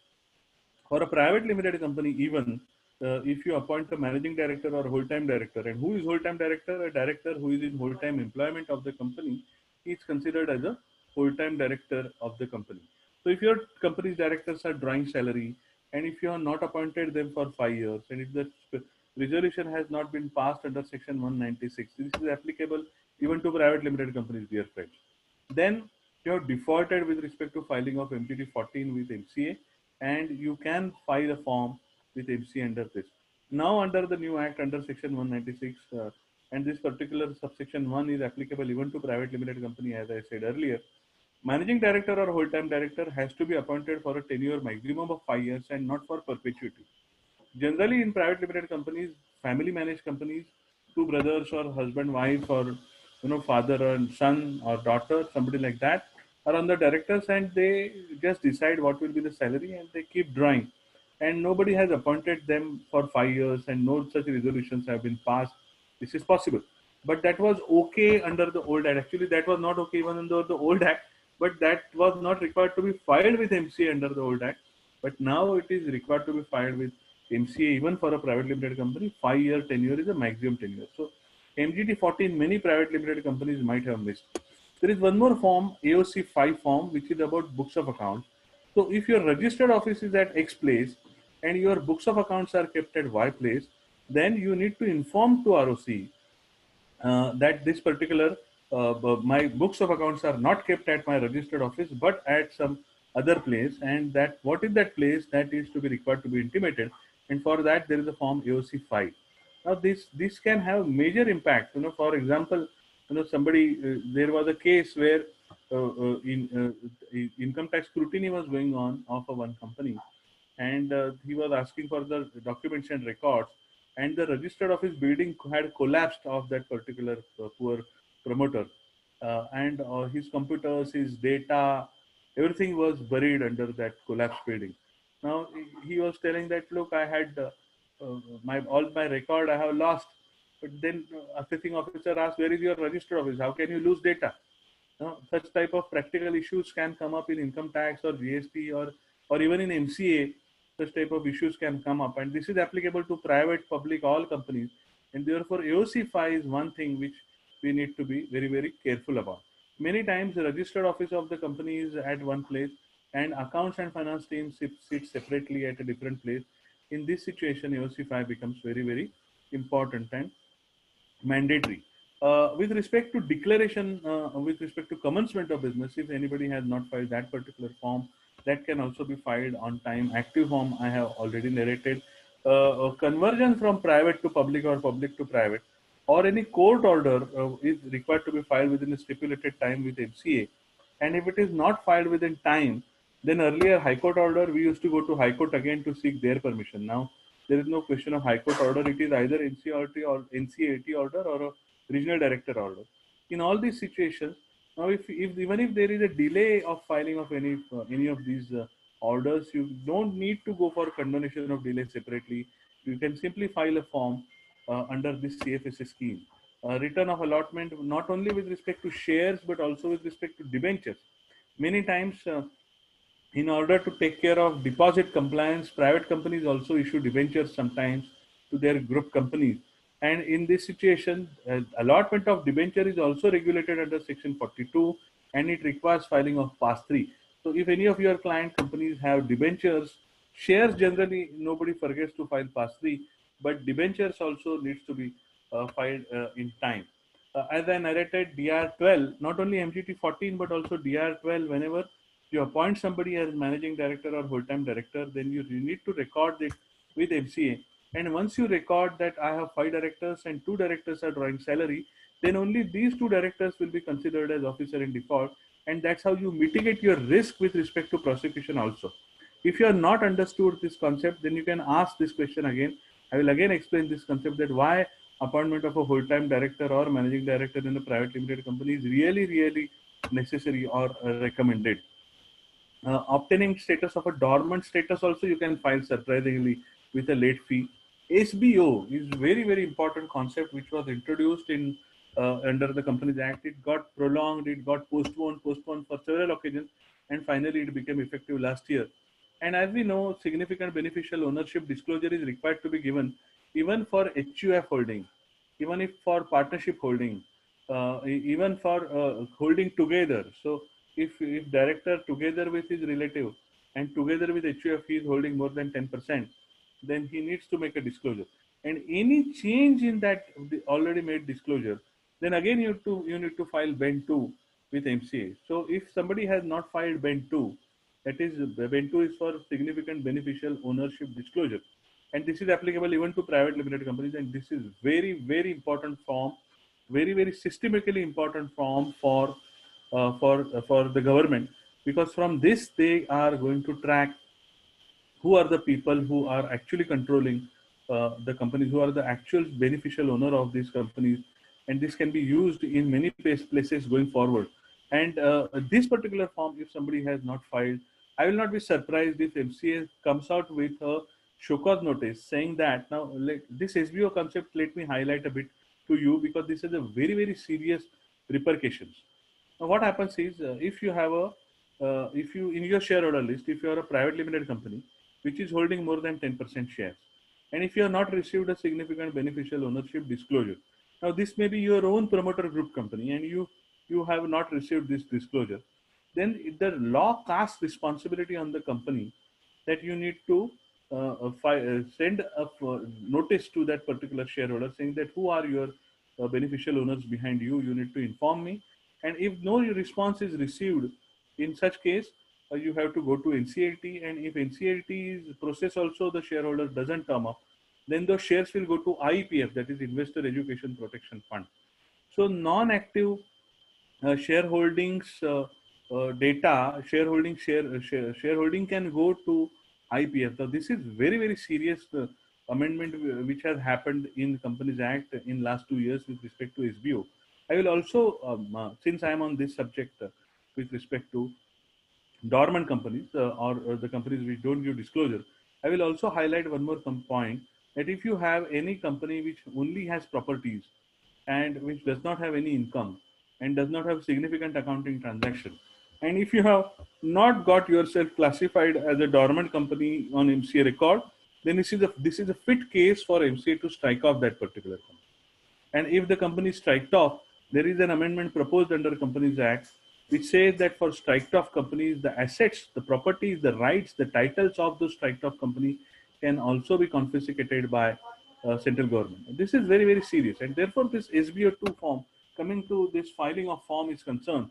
For a private limited company, even if you appoint a managing director or whole-time director, and who is whole-time director? A director who is in whole-time employment of the company is considered as a whole-time director of the company. So if your company's directors are drawing salary, and if you have not appointed them for 5 years, and if the resolution has not been passed under Section 196, this is applicable even to private limited companies, dear friends. Then you have defaulted with respect to filing of MGT 14 with MCA, and you can file a form with MCA under this. Now, under the new act, under section 196, and this particular subsection 1 is applicable even to private limited company, as I said earlier. Managing director or whole-time director has to be appointed for a tenure maximum of 5 years and not for perpetuity. Generally, in private limited companies, family managed companies, two brothers or husband, wife, or father and son or daughter, somebody like that, are on the directors, and they just decide what will be the salary and they keep drawing. And nobody has appointed them for 5 years, and no such resolutions have been passed. This is possible. But that was okay under the old act. Actually, that was not okay even under the old act, but that was not required to be filed with MCA under the old act. But now it is required to be filed with MCA even for a private limited company. 5 year tenure is a maximum tenure. So MGT 14, many private limited companies might have missed. There is one more form, AOC 5 form, which is about books of accounts. So if your registered office is at X place and your books of accounts are kept at Y place, then you need to inform to ROC that this particular my books of accounts are not kept at my registered office but at some other place, and that what is that place that is to be required to be intimated, and for that there is a form AOC 5. Now this can have major impact. For example, somebody there was a case where income tax scrutiny was going on of a one company, and he was asking for the documents and records, and the registered office building had collapsed of that particular poor promoter, and his computers, his data, everything was buried under that collapsed building. Now he was telling that, look, I had my all my record I have lost. But then assessing officer asked, where is your registered office? How can you lose data? Such type of practical issues can come up in income tax or GST, or even in MCA. Such type of issues can come up, and this is applicable to private, public, all companies. And therefore, AOC 5 is one thing which we need to be very, very careful about. Many times, the registered office of the company is at one place, and accounts and finance teams sit separately at a different place. In this situation, AOC 5 becomes very, very important and mandatory. With respect to declaration, with respect to commencement of business, if anybody has not filed that particular form, that can also be filed on time. Active form I have already narrated. A conversion from private to public or public to private, or any court order is required to be filed within a stipulated time with MCA. And if it is not filed within time, then earlier High Court order, we used to go to High Court again to seek their permission. Now there is no question of High Court order. It is either NCRT or NCAT order or a regional director order. In all these situations, now if even if there is a delay of filing of any of these orders, you don't need to go for condonation of delay separately. You can simply file a form under this CFSA scheme. Return of allotment, not only with respect to shares but also with respect to debentures. Many times, in order to take care of deposit compliance, private companies also issue debentures sometimes to their group companies. And in this situation, allotment of debenture is also regulated under Section 42, and it requires filing of Pass 3. So if any of your client companies have debentures, shares generally nobody forgets to file Pass 3, but debentures also needs to be filed in time. As I narrated, DR12, not only MGT 14 but also DR12, whenever you appoint somebody as managing director or full-time director, then you need to record it with MCA. And once you record that I have 5 directors and 2 directors are drawing salary, then only these 2 directors will be considered as officer in default. And that's how you mitigate your risk with respect to prosecution also. If you are not understood this concept, then you can ask this question again. I will again explain this concept, that why appointment of a full-time director or managing director in a private limited company is really, really necessary or recommended. Obtaining status of a dormant status also you can file surprisingly with a late fee. SBO is very, very important concept which was introduced in under the Companies Act. It got prolonged, it got postponed for several occasions, and finally it became effective last year. And as we know, significant beneficial ownership disclosure is required to be given even for HUF holding, even if for partnership holding, even for holding together. So if director together with his relative and together with HUF he is holding more than 10%, then he needs to make a disclosure. And any change in that already made disclosure, then again you need to file Ben 2 with MCA. So if somebody has not filed BEN2, that is BEN2 is for significant beneficial ownership disclosure, and this is applicable even to private limited companies. And this is very very important form, very systemically important form for the government, because from this they are going to track who are the people who are actually controlling the companies, who are the actual beneficial owner of these companies, and this can be used in many places going forward. And this particular form, if somebody has not filed, I will not be surprised if MCA comes out with a show cause notice saying that. Now, like this SBO concept, let me highlight a bit to you, because this is a very serious repercussions. Now, what happens is, if you have a if you in your shareholder list, if you are a private limited company which is holding more than 10% shares, and if you have not received a significant beneficial ownership disclosure, now this may be your own promoter group company, and you have not received this disclosure, then the law casts responsibility on the company that you need to send a notice to that particular shareholder saying that who are your beneficial owners behind you. You need to inform me, and if no response is received, in such case, you have to go to NCLT, and if NCLT's process also the shareholder doesn't come up, then those shares will go to IEPF, that is Investor Education Protection Fund. So non-active shareholdings data, shareholding can go to IPF. Now this is very serious amendment which has happened in Companies Act in last 2 years with respect to SBO. I will also, since I am on this subject with respect to dormant companies or the companies which don't give disclosure, I will also highlight one more point, that if you have any company which only has properties and which does not have any income and does not have significant accounting transaction, and if you have not got yourself classified as a dormant company on MCA record, then this is a fit case for MCA to strike off that particular company. And if the company is striked off, there is an amendment proposed under Companies Act which says that for striked off companies, the assets, the properties, the rights, the titles of those striked off company can also be confiscated by central government. This is very serious, and therefore this SBO2 form, coming to this filing of form is concerned,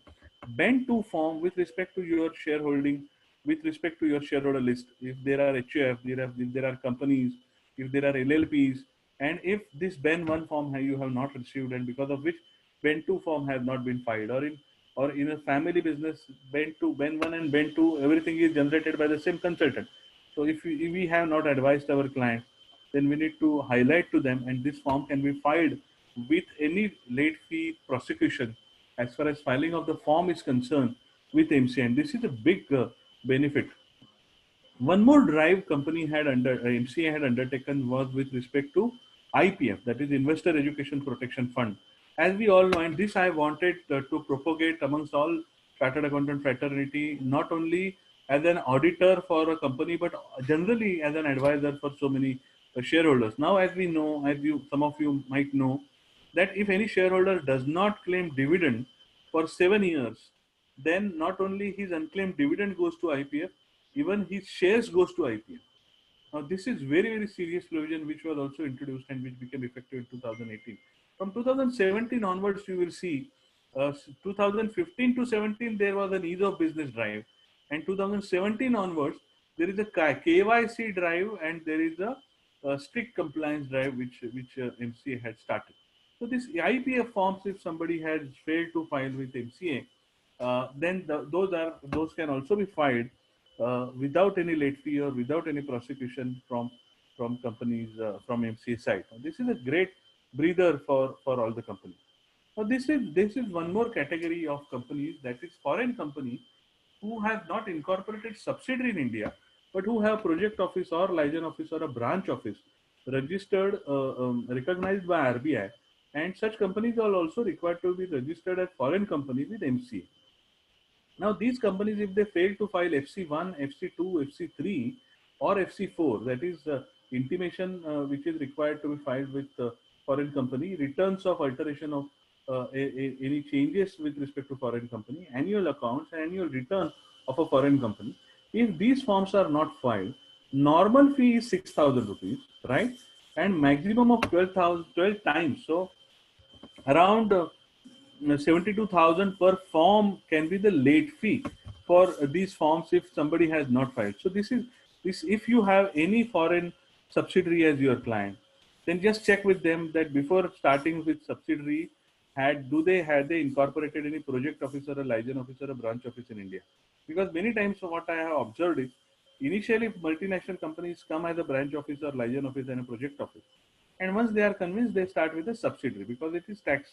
BEN2 form with respect to your shareholding, with respect to your shareholder list, if there are HUF, if there are companies, if there are LLPs, and if this BEN1 form you have not received, and because of which BEN2 form has not been filed, or in a family business, BEN2, BEN1 and BEN2, everything is generated by the same consultant. So if we have not advised our client, then we need to highlight to them, and this form can be filed with any late fee prosecution as far as filing of the form is concerned with MCA. And this is a big benefit. One more drive company had MCA had undertaken was with respect to IPF, that is Investor Education Protection Fund. As we all know, and this I wanted to propagate amongst all chartered accountant fraternity, not only as an auditor for a company, but generally as an advisor for so many shareholders. Now, as we know, some of you might know, that if any shareholder does not claim dividend for 7 years, then not only his unclaimed dividend goes to IPF, even his shares goes to IPF. Now, this is very serious provision which was also introduced and which became effective in 2018. From 2017 onwards, you will see 2015 to 17 there was an ease of business drive, and 2017 onwards there is a KYC drive, and there is a strict compliance drive which MCA had started. So this IPF forms, if somebody has failed to file with MCA, then those can also be filed without any late fee or without any prosecution from companies from MCA side. This is a great breather for all the companies. Now this is one more category of companies, that is foreign companies who have not incorporated subsidiary in India, but who have project office or liaison office or a branch office registered, recognized by RBI, and such companies are also required to be registered as foreign companies with MCA. Now, these companies, if they fail to file FC1, FC2, FC3, or FC4, that is intimation which is required to be filed with foreign company, returns of alteration of any changes with respect to foreign company, annual accounts, annual return of a foreign company. If these forms are not filed, normal fee is 6,000 rupees, right? And maximum of 12 times. So around 72,000 per form can be the late fee for these forms if somebody has not filed. So this if you have any foreign subsidiary as your client, then just check with them that before starting with subsidiary, had they incorporated any project officer, a liaison officer, a branch office in India? Because many times what I have observed is initially multinational companies come as a branch office or liaison office and a project office, and once they are convinced, they start with a subsidiary because it is tax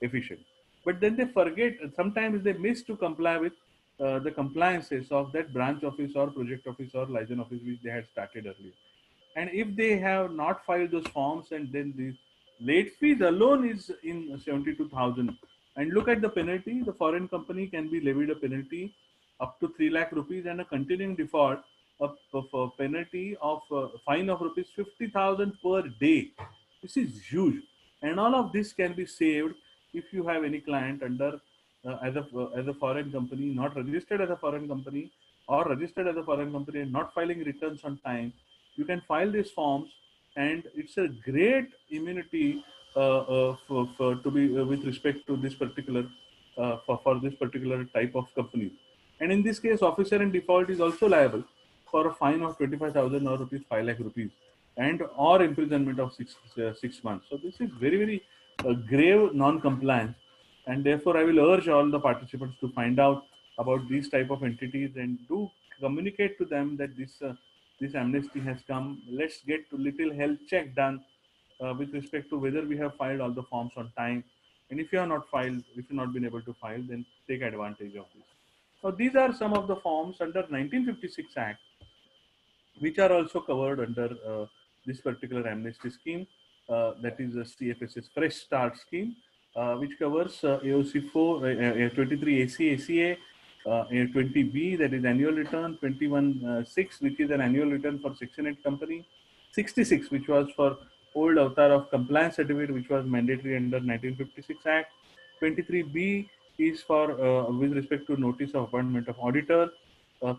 efficient. But then they forget, sometimes they miss to comply with the compliances of that branch office or project office or liaison office which they had started earlier. And if they have not filed those forms, and then the late fees alone is in 72,000, and look at the penalty, the foreign company can be levied a penalty up to 3 lakh rupees, and a continuing default of a penalty of fine of rupees 50,000 per day. This is huge, and all of this can be saved if you have any client under as a foreign company, not registered as a foreign company, or registered as a foreign company and not filing returns on time. You can file these forms, and it's a great immunity to be with respect to this particular for this particular type of company. And in this case, officer in default is also liable for a fine of 25,000 or rupees 5 lakh rupees, and or imprisonment of 6 months. So this is very grave non-compliance, and therefore I will urge all the participants to find out about these type of entities and do communicate to them that this amnesty has come. Let's get a little health check done with respect to whether we have filed all the forms on time. And if you have not filed, if you have not been able to file, then take advantage of this. Now, these are some of the forms under 1956 Act which are also covered under this particular amnesty scheme, that is the CFS's Fresh Start scheme, which covers AOC 4, 23 AC, ACA, 20B, that is annual return, 21 6, which is an annual return for Section 8 company, 66, which was for old avatar of compliance certificate, which was mandatory under 1956 Act, 23B is for with respect to notice of appointment of auditor,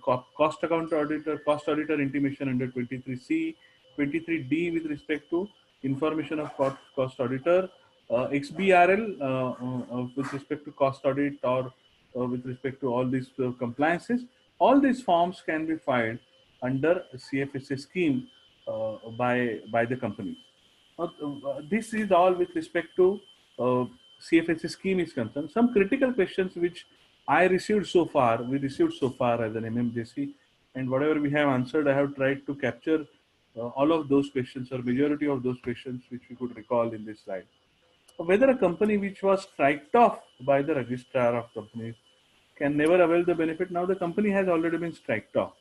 cost account auditor, cost auditor intimation under 23C, 23D with respect to information of cost auditor, XBRL with respect to cost audit, or with respect to all these compliances. All these forms can be filed under CFSA scheme by the company. This is all with respect to CFSA scheme is concerned. Some critical questions which we received so far as an MMJC, and whatever we have answered, I have tried to capture all of those questions or majority of those questions which we could recall in this slide. Whether a company which was striked off by the registrar of companies can never avail the benefit. Now the company has already been striked off.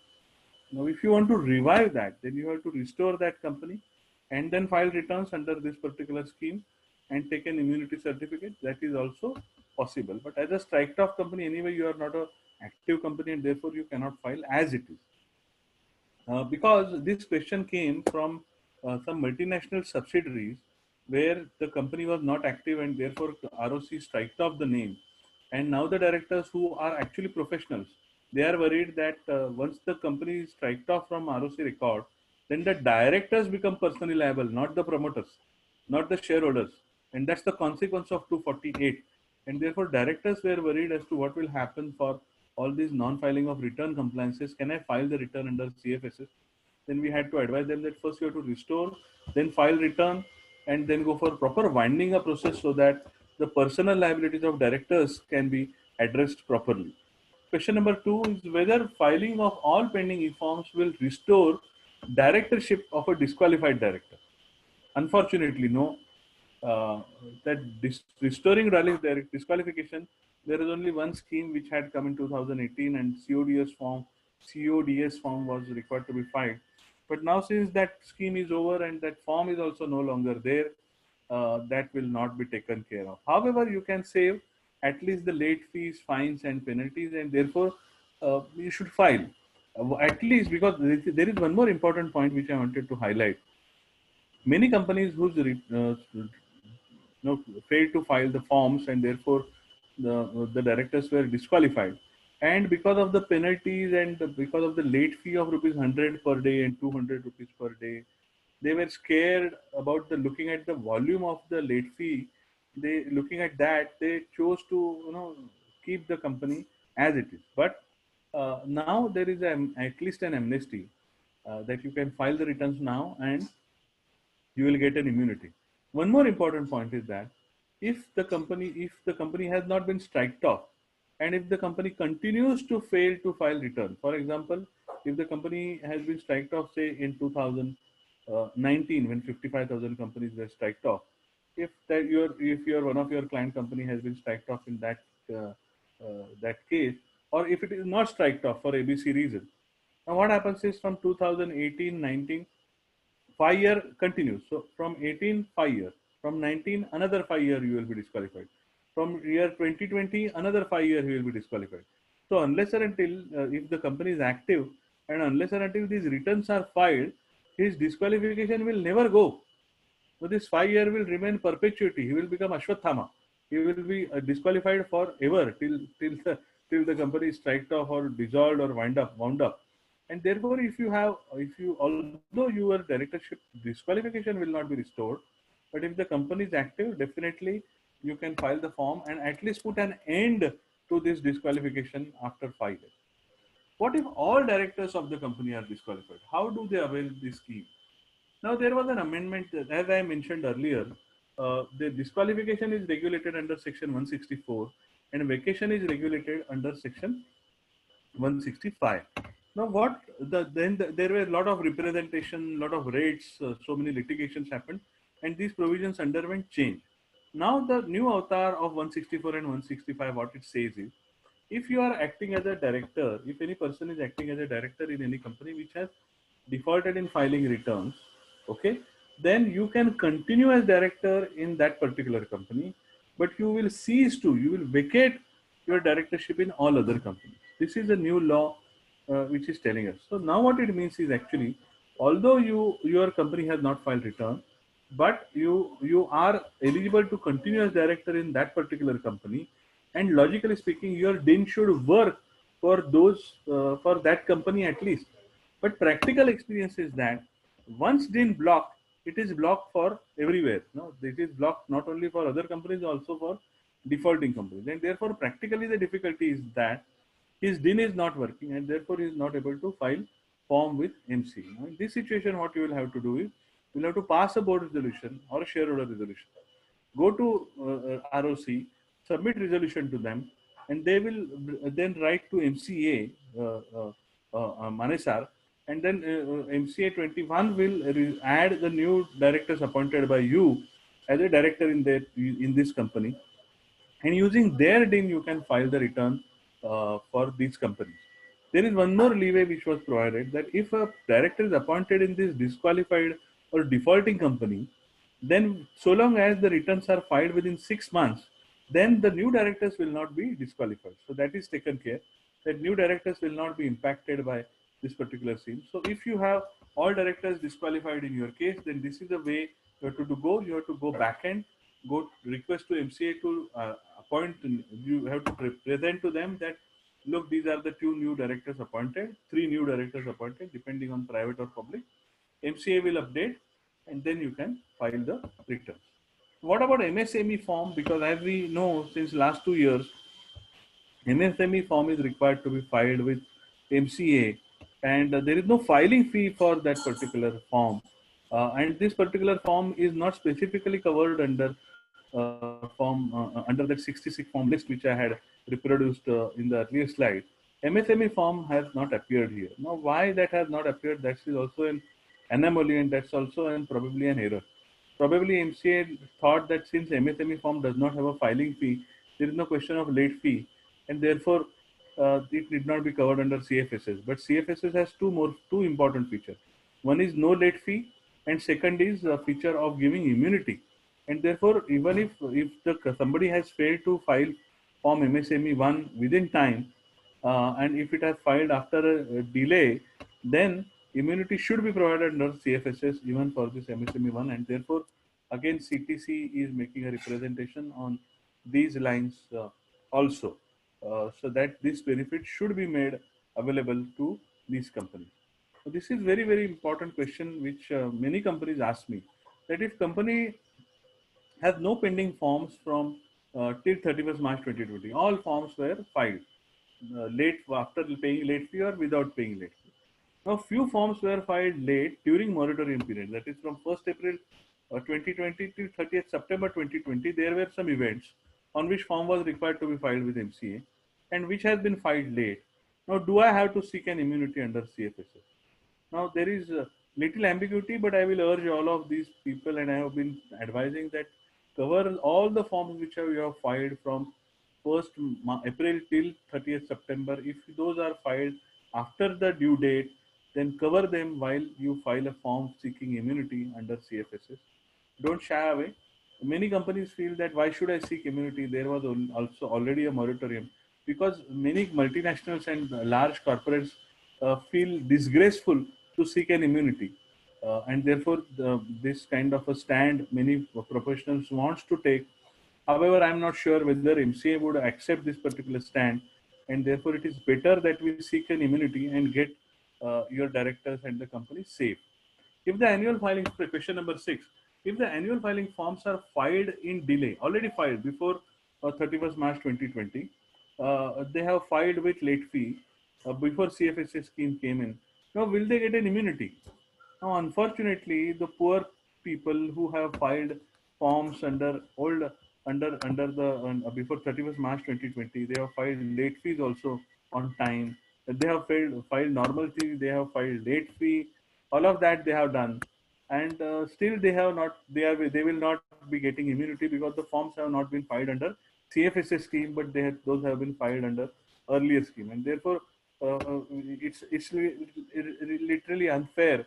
Now, if you want to revive that, then you have to restore that company and then file returns under this particular scheme and take an immunity certificate. That is also possible. But as a striked off company, anyway, you are not an active company, and therefore you cannot file as it is. Because this question came from some multinational subsidiaries where the company was not active, and therefore ROC striked off the name. And now the directors, who are actually professionals, they are worried that once the company is striked off from ROC record, then the directors become personally liable, not the promoters, not the shareholders. And that's the consequence of 248. And therefore directors were worried as to what will happen for all these non-filing of return compliances. Can I file the return under CFSS? Then we had to advise them that first you have to restore, then file return, and then go for proper winding up process so that the personal liabilities of directors can be addressed properly. Question number 2 is whether filing of all pending e-forms will restore directorship of a disqualified director. Unfortunately, no. That restoring disqualification, there is only one scheme which had come in 2018, and CODS form was required to be filed. But now since that scheme is over and that form is also no longer there, that will not be taken care of. However, you can save at least the late fees, fines, and penalties, and therefore you should file. At least, because there is one more important point which I wanted to highlight. Many companies whose failed to file the forms, and therefore the directors were disqualified. And because of the penalties and because of the late fee of rupees 100 per day and 200 rupees per day, they were scared about looking at the volume of the late fee they looking at that, they chose to keep the company as it is. But now there is at least an amnesty that you can file the returns now and you will get an immunity. One more important point is that if the company has not been striked off, and if the company continues to fail to file return, for example, if the company has been striked off, say in 2019 when 55,000 companies were striked off, if your one of your client company has been striked off in that case, or if it is not striked off for ABC reason, now what happens is from 2018, 19, 5 year continues. So from 18, 5 years. From 19, another 5 year you will be disqualified. From year 2020, another 5 year you will be disqualified. So unless or until if the company is active and unless or until these returns are filed, his disqualification will never go. So this 5 year will remain perpetuity. He will become Ashwathama. He will be disqualified forever till the company is striked off or dissolved or wound up. And therefore, although your directorship disqualification will not be restored, but if the company is active, definitely you can file the form and at least put an end to this disqualification after 5 years. What if all directors of the company are disqualified? How do they avail this scheme? Now, there was an amendment, as I mentioned earlier, the disqualification is regulated under Section 164 and vacation is regulated under Section 165. Now, there were a lot of representation, lot of raids, so many litigations happened, and these provisions underwent change. Now, the new avatar of 164 and 165, what it says is, if you are acting as a director, if any person is acting as a director in any company which has defaulted in filing returns, okay, then you can continue as director in that particular company, but you will vacate your directorship in all other companies. This is a new law which is telling us. So now what it means is actually, although your company has not filed return, but you are eligible to continue as director in that particular company, and logically speaking, your DIN should work for that company at least. But practical experience is that once DIN blocked, it is blocked for everywhere. No, it is blocked not only for other companies, also for defaulting companies. And therefore, practically the difficulty is that his DIN is not working and therefore he is not able to file form with MC. Now, in this situation, what you will have to do is you will have to pass a board resolution or a shareholder resolution. Go to ROC, submit resolution to them, and they will then write to MCA Manesar, and then MCA 21 will add the new directors appointed by you as a director in this company, and using their DIN you can file the return for these companies. There is one more leeway which was provided, that if a director is appointed in this disqualified or defaulting company, then so long as the returns are filed within 6 months, then the new directors will not be disqualified. So that is taken care, that new directors will not be impacted by this particular scheme. So if you have all directors disqualified in your case, then this is the way you have to go. You have to go back end, go request to MCA to appoint. You have to present to them that, look, these are the 2 new directors appointed, 3 new directors appointed, depending on private or public. MCA will update, and then you can file the returns. What about MSME form? Because as we know, since last 2 years, MSME form is required to be filed with MCA, and there is no filing fee for that particular form. And this particular form is not specifically covered under that 66 form list which I had reproduced in the earlier slide. MSME form has not appeared here. Now, why that has not appeared? That is also an anomaly, and that's also probably an error. Probably MCA thought that since MSME form does not have a filing fee, there is no question of late fee, and therefore it did not be covered under CFSS. But CFSS has two important features. One is no late fee, and second is a feature of giving immunity. And therefore, even if somebody has failed to file form MSME 1 within time, and if it has filed after a delay, then immunity should be provided under CFSS even for this MSME 1, and therefore, again, CTC is making a representation on these lines also, so that this benefit should be made available to these companies. So this is very, very important question which many companies ask me, that if company has no pending forms from till 31st March 2020. All forms were filed late after paying late fee or without paying late fee. Now, few forms were filed late during moratorium period. That is from 1st April 2020 to 30th September 2020. There were some events on which form was required to be filed with MCA and which has been filed late. Now, do I have to seek an immunity under CFSS? Now, there is little ambiguity, but I will urge all of these people, and I have been advising that cover all the forms which you have filed from 1st April till 30th September. If those are filed after the due date, then cover them while you file a form seeking immunity under CFSS. Don't shy away. Many companies feel that why should I seek immunity? There was also already a moratorium because many multinationals and large corporates feel disgraceful to seek an immunity. And therefore, this kind of a stand many professionals wants to take. However, I'm not sure whether MCA would accept this particular stand, and therefore it is better that we seek an immunity and get your directors and the company safe. If the annual filing, question number 6, if the annual filing forms are filed in delay, already filed before 31st March 2020, they have filed with late fee before CFSS scheme came in. Now, will they get an immunity? Now, unfortunately, the poor people who have filed forms under old under the before 31st March 2020, they have filed late fees also on time. They have filed normal fee, they have filed late fee. All of that they have done, and still they have not. They will not be getting immunity because the forms have not been filed under CFSS scheme, but those have been filed under earlier scheme, and therefore it's literally unfair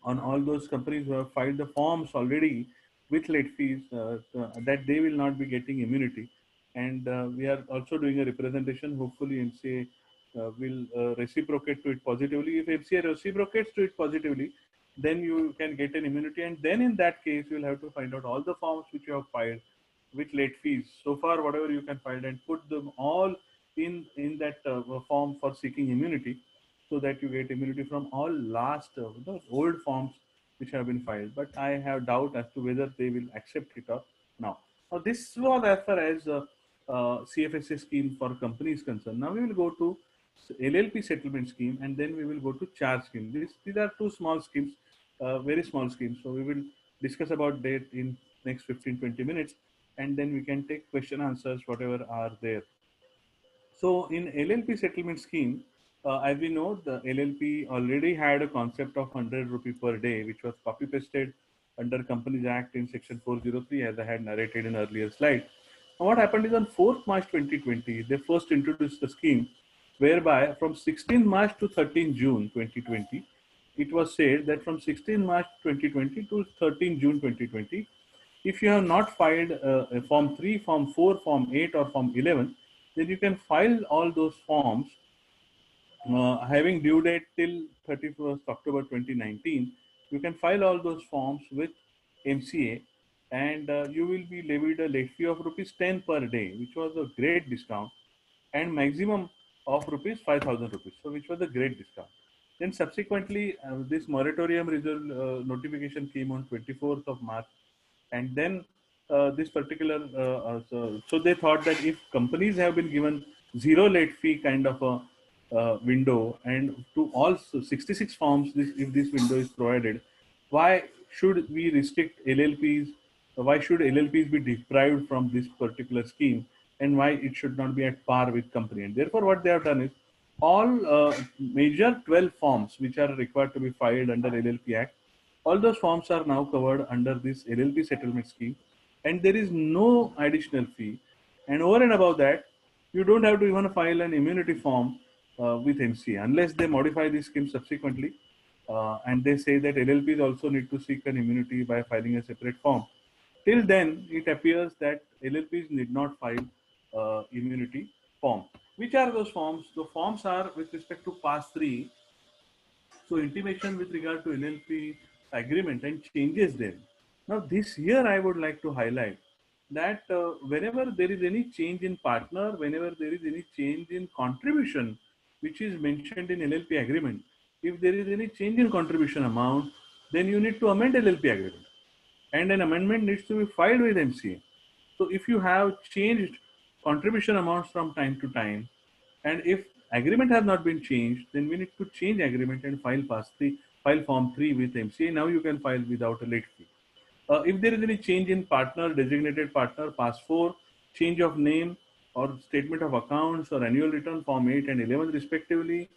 on all those companies who have filed the forms already with late fees that they will not be getting immunity. And we are also doing a representation. Hopefully, MCA will reciprocate to it positively. If MCA reciprocates to it positively, then you can get an immunity. And then in that case, you'll have to find out all the forms which you have filed with late fees. So far, whatever you can find and put them all in that form for seeking immunity so that you get immunity from all last the old forms which have been filed. But I have doubt as to whether they will accept it or now. Now this was as far as CFSA scheme for companies concerned. Now we will go to LLP settlement scheme and then we will go to charge scheme. These are two small schemes, very small schemes. So we will discuss about that in next 15-20 minutes and then we can take question answers whatever are there. So in LLP settlement scheme, as we know, the LLP already had a concept of 100 rupee per day, which was copy pasted under Companies Act in section 403, as I had narrated in earlier slide. Now, what happened is on 4th March 2020, they first introduced the scheme, whereby from 16 March to 13 June 2020, it was said that from 16 March 2020 to 13 June 2020, if you have not filed Form 3, Form 4, Form 8, or Form 11, then you can file all those forms having due date till 31st October 2019. You can file all those forms with MCA and you will be levied a late fee of rupees 10 per day, which was a great discount, and maximum of rupees 5,000 rupees, so which was a great discount. Then subsequently, this moratorium result notification came on 24th of March, and then this particular so they thought that if companies have been given zero late fee kind of a window and to all 66 forms if this window is provided, why should we restrict LLPs? Why should LLPs be deprived from this particular scheme, and why it should not be at par with company? And therefore what they have done is all major 12 forms which are required to be filed under LLP Act, all those forms are now covered under this LLP settlement scheme, and there is no additional fee. And over and above that, you don't have to even file an immunity form with MCA unless they modify the scheme subsequently. And they say that LLPs also need to seek an immunity by filing a separate form. Till then, it appears that LLPs need not file immunity form. Which are those forms? The forms are with respect to pass 3. So intimation with regard to LLP agreement and changes there. Now this here I would like to highlight that whenever there is any change in partner, whenever there is any change in contribution, which is mentioned in LLP agreement, if there is any change in contribution amount, then you need to amend LLP agreement. and an amendment needs to be filed with MCA. So if you have changed contribution amounts from time to time, and if agreement has not been changed, then we need to change agreement and file form 3 with MCA. Now you can file without a late fee. If there is any change in partner, designated partner, pass 4, change of name or statement of accounts or annual return form 8 and 11 respectively,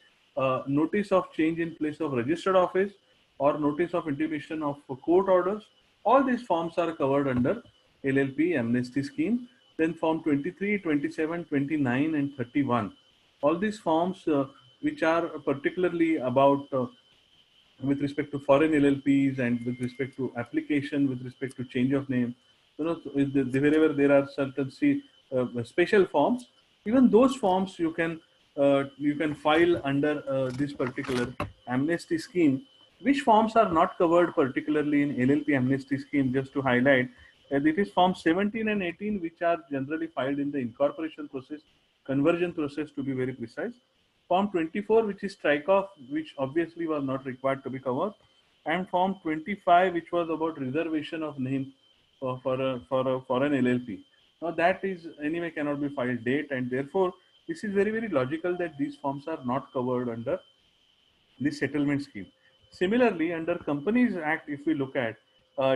notice of change in place of registered office or notice of intimation of court orders, all these forms are covered under LLP amnesty scheme. Then form 23, 27, 29 and 31. All these forms which are particularly about with respect to foreign LLPs and with respect to application, with respect to change of name, wherever there are certain special forms, even those forms you can file under this particular amnesty scheme. Which forms are not covered particularly in LLP amnesty scheme? Just to highlight, it is form 17 and 18, which are generally filed in the incorporation process, conversion process to be very precise. Form 24, which is strike off, which obviously was not required to be covered, and Form 25, which was about reservation of name for an LLP. Now that is anyway cannot be filed date, and therefore this is very logical that these forms are not covered under the settlement scheme. Similarly, under Companies Act, if we look at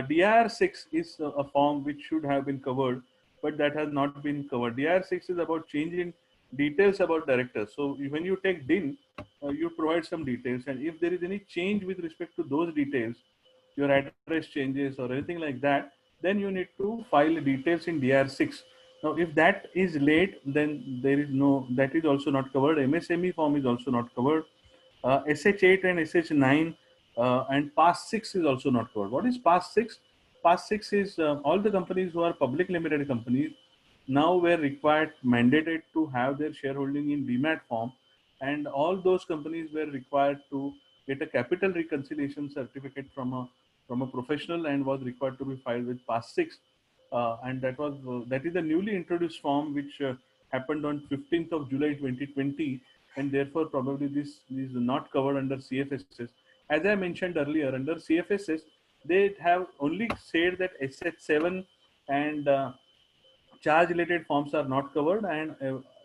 DIR 6 is a form which should have been covered, but that has not been covered. DIR 6 is about changing details about directors. So when you take DIN, you provide some details, and if there is any change with respect to those details, your address changes or anything like that, then you need to file details in DIR 6. Now, if that is late, then there is no, that is also not covered. MSME form is also not covered. SH8 and SH9 and Pass 6 is also not covered. What is Pass 6? Pass 6 is all the companies who are public limited companies now were required, mandated to have their shareholding in DMAT form, and all those companies were required to get a capital reconciliation certificate from a professional and was required to be filed with Pass 6. And that is the newly introduced form which happened on 15th of July 2020, and therefore probably this is not covered under CFSS. As I mentioned earlier, under CFSS, they have only said that SH7 and charge related forms are not covered, and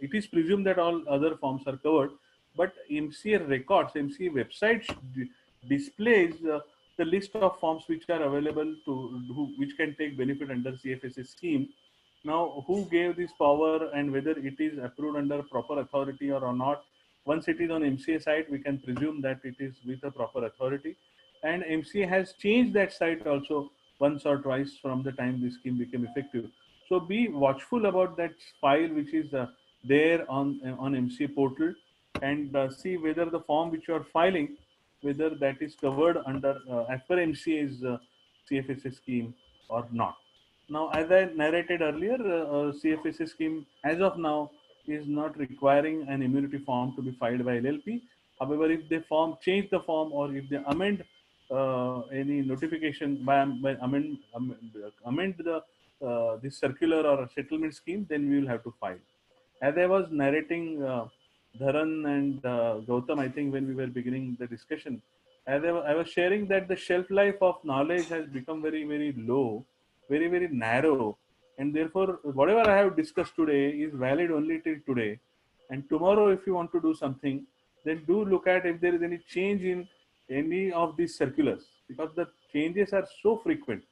it is presumed that all other forms are covered. But MCA records, MCA website displays the list of forms which are available to which can take benefit under CFSS scheme. Now, who gave this power and whether it is approved under proper authority or not? Once it is on MCA site, we can presume that it is with a proper authority. And MCA has changed that site also once or twice from the time this scheme became effective. So be watchful about that file which is there on MCA portal, and see whether the form which you are filing, whether that is covered under as per MCA's CFSS scheme or not. Now, as I narrated earlier, CFSS scheme as of now is not requiring an immunity form to be filed by LLP. However, if they change the form, or if they amend any notification by amend the this circular or settlement scheme, then we will have to file. As I was narrating, Dharan and Gautam, I think when we were beginning the discussion, as I was sharing that the shelf life of knowledge has become very low, very narrow, and therefore whatever I have discussed today is valid only till today. And tomorrow, if you want to do something, then do look at if there is any change in any of these circulars, because the changes are so frequent.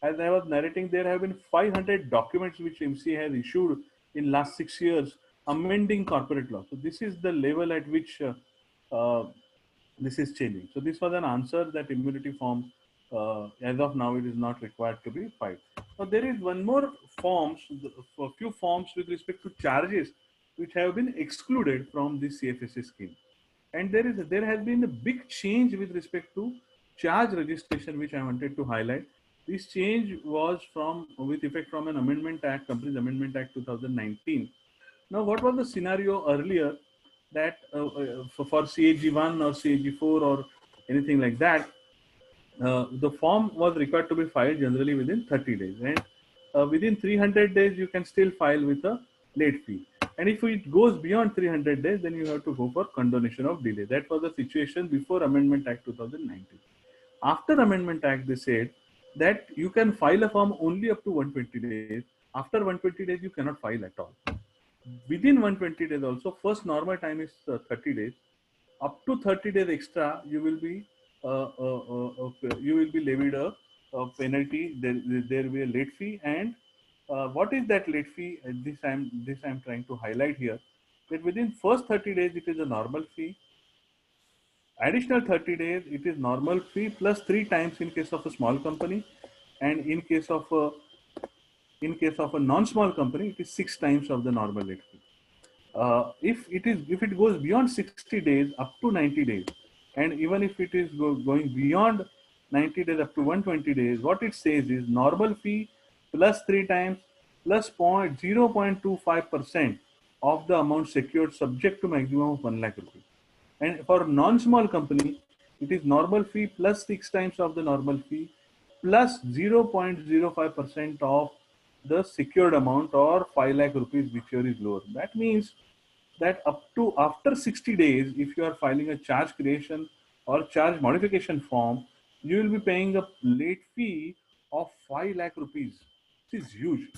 As I was narrating, there have been 500 documents which MCA has issued in last 6 years amending corporate law. So this is the level at which this is changing. So this was an answer that immunity form, as of now, it is not required to be filed. Now there is one more forms, a few forms with respect to charges which have been excluded from this CFSS scheme. And there has been a big change with respect to charge registration, which I wanted to highlight. This change was with effect from an Amendment Act, Companies Amendment Act 2019. Now, what was the scenario earlier that for CAG1 or CAG4 or anything like that, the form was required to be filed generally within 30 days, and within 300 days you can still file with a late fee. And if it goes beyond 300 days, then you have to go for condonation of delay. That was the situation before Amendment Act 2019. After Amendment Act, they said that you can file a form only up to 120 days. After 120 days, you cannot file at all. Within 120 days also, first normal time is 30 days. Up to 30 days extra, you will be levied a penalty. There will be a late fee, and what is that late fee? This I'm trying to highlight here. That within first 30 days, it is a normal fee. Additional 30 days, it is normal fee plus three times in case of a small company, and in case of a non-small company, it is six times of the normal late fee. If it goes beyond 60 days up to 90 days, and even if it is going beyond 90 days up to 120 days, what it says is normal fee plus three times plus 0.25% of the amount secured subject to maximum of 1 lakh rupees. And for non-small company, it is normal fee plus six times of the normal fee plus 0.05% of the secured amount, or 5 lakh rupees, whichever is lower. That means that up to after 60 days, if you are filing a charge creation or charge modification form, you will be paying a late fee of 5 lakh rupees. This is huge.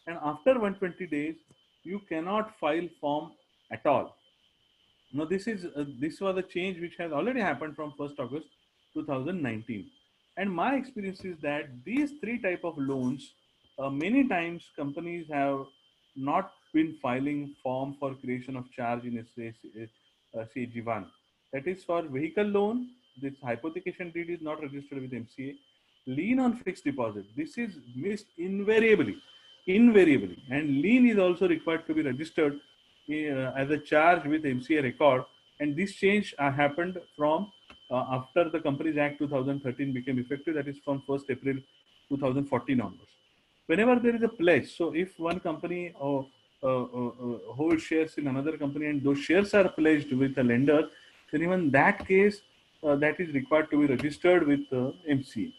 And after 120 days, you cannot file form at all. Now, this was a change which has already happened from 1st August 2019. And my experience is that these three type of loans, many times companies have not been filing form for creation of charge in CG1. That is for vehicle loan. This hypothecation deed is not registered with MCA. Lien on fixed deposit. This is missed invariably, and lien is also required to be registered as a charge with MCA record. And this change happened from after the Companies Act 2013 became effective, that is from 1st April 2014 onwards. Whenever there is a pledge, so if one company holds shares in another company and those shares are pledged with a lender, then even that case, that is required to be registered with MCA.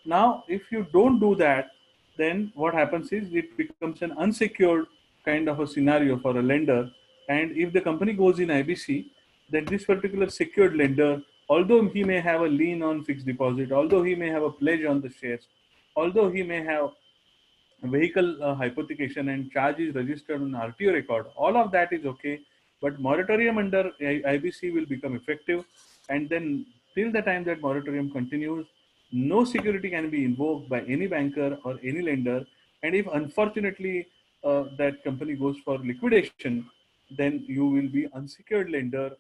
Now, if you don't do that, then what happens is it becomes an unsecured kind of a scenario for a lender. And if the company goes in IBC, then this particular secured lender, although he may have a lien on fixed deposit, although he may have a pledge on the shares, although he may have vehicle hypothecation and charge is registered on RTO record, all of that is okay. But moratorium under IBC will become effective, and then till the time that moratorium continues, no security can be invoked by any banker or any lender. And if unfortunately that company goes for liquidation, then you will be unsecured lender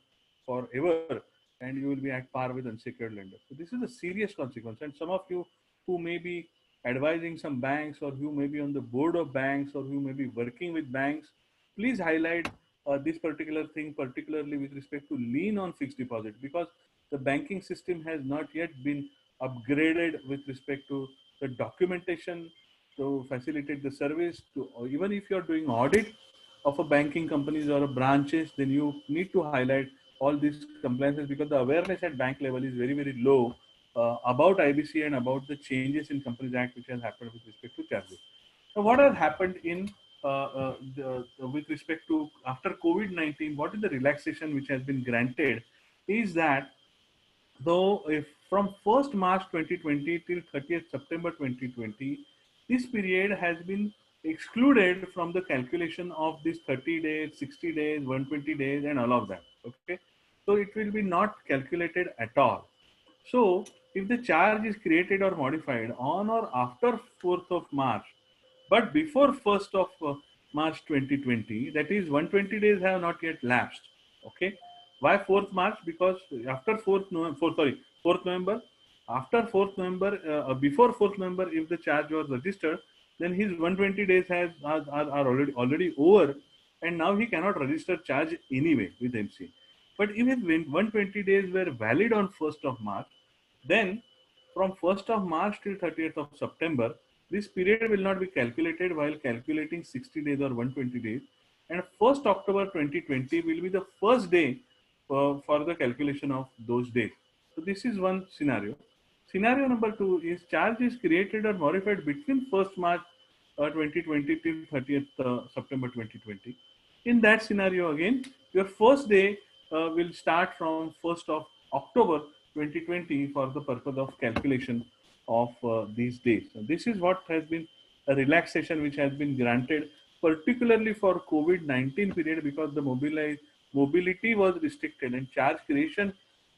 forever, and you will be at par with unsecured lender. So this is a serious consequence. And some of you who may be advising some banks, or who may be on the board of banks, or who may be working with banks, please highlight this particular thing, particularly with respect to lien on fixed deposit, because the banking system has not yet been upgraded with respect to the documentation to facilitate the service. To, or even if you are doing audit of a banking companies or a branches, then you need to highlight all these compliances, because the awareness at bank level is very, very low about IBC and about the changes in Companies Act which has happened with respect to charges. Now, what has happened in with respect to after COVID-19? What is the relaxation which has been granted? Is that though if from 1st March 2020 till 30th September 2020, this period has been excluded from the calculation of this 30 days, 60 days, 120 days, and all of that. Okay, so it will be not calculated at all. So, if the charge is created or modified on or after 4th of March, but before 1st of March 2020, that is 120 days have not yet lapsed. Okay. Why 4th March? Because after 4th November, after 4th November, before 4th November, if the charge was registered, then his 120 days are already over, and now he cannot register charge anyway with MC. But if his 120 days were valid on 1st of March, then from 1st of March till 30th of September, this period will not be calculated while calculating 60 days or 120 days. And 1st October 2020 will be the first day for the calculation of those days. So this is one scenario. Scenario number two is charge is created or modified between 1st March 2020 till 30th September 2020. In that scenario again, your first day will start from 1st of October 2020 for the purpose of calculation of these days. So this is what has been a relaxation which has been granted, particularly for COVID-19 period, because the mobility was restricted and charge creation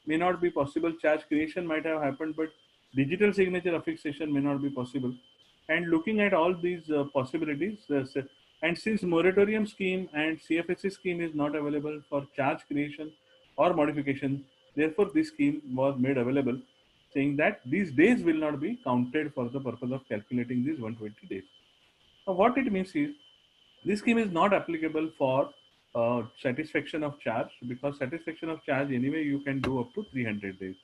may not be possible. Charge creation might have happened, but digital signature affixation may not be possible. And looking at all these possibilities, and since moratorium scheme and CFSC scheme is not available for charge creation or modification, therefore this scheme was made available, saying that these days will not be counted for the purpose of calculating these 120 days. Now, what it means is this scheme is not applicable for satisfaction of charge, because satisfaction of charge anyway you can do up to 300 days.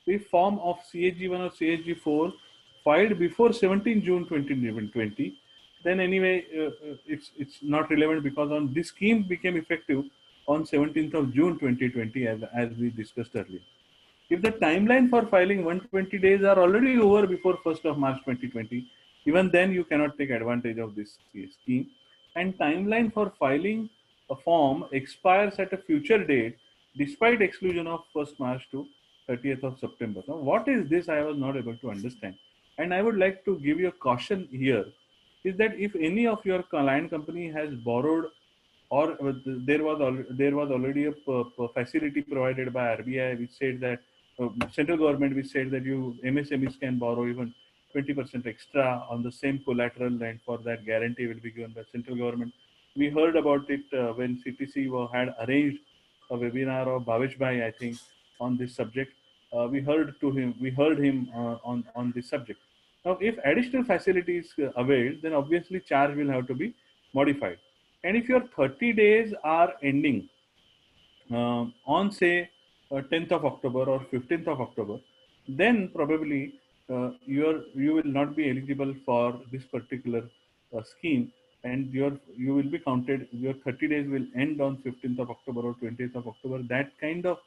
If form of CHG1 or CHG4 filed before 17 June 2020, then anyway it's not relevant, because on this scheme became effective on 17th of June 2020, as we discussed earlier. If the timeline for filing 120 days are already over before 1st of March 2020, even then you cannot take advantage of this scheme. And timeline for filing a form expires at a future date despite exclusion of 1st March to 30th of September. Now, what is this? I was not able to understand. And I would like to give you a caution here, is that if any of your client company has borrowed, or there was already a facility provided by RBI which said that central government which said that you MSMEs can borrow even 20% extra on the same collateral, and for that guarantee will be given by central government. We heard about it when CTC had arranged a webinar of Bhavesh Bhai, I think, on this subject. We heard him on this subject. Now, if additional facilities availed, then obviously charge will have to be modified. And if your 30 days are ending on say 10th of October or 15th of October, then probably you will not be eligible for this particular scheme, and you will be counted. Your 30 days will end on 15th of October or 20th of October. That kind of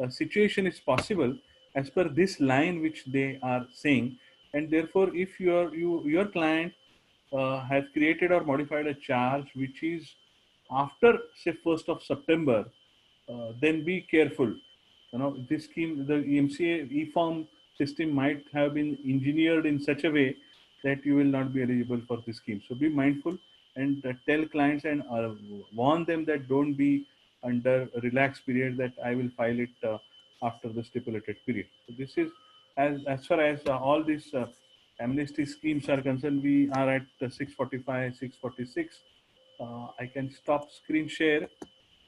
situation is possible as per this line which they are saying, and therefore, if your client has created or modified a charge which is after say 1st of September, then be careful. This scheme, the EMCA e-form system might have been engineered in such a way that you will not be eligible for this scheme. So be mindful and tell clients and warn them that don't be under a relaxed period, that I will file it after the stipulated period. So this is as far as all these amnesty schemes are concerned. We are at 6:45, 6:46. I can stop screen share,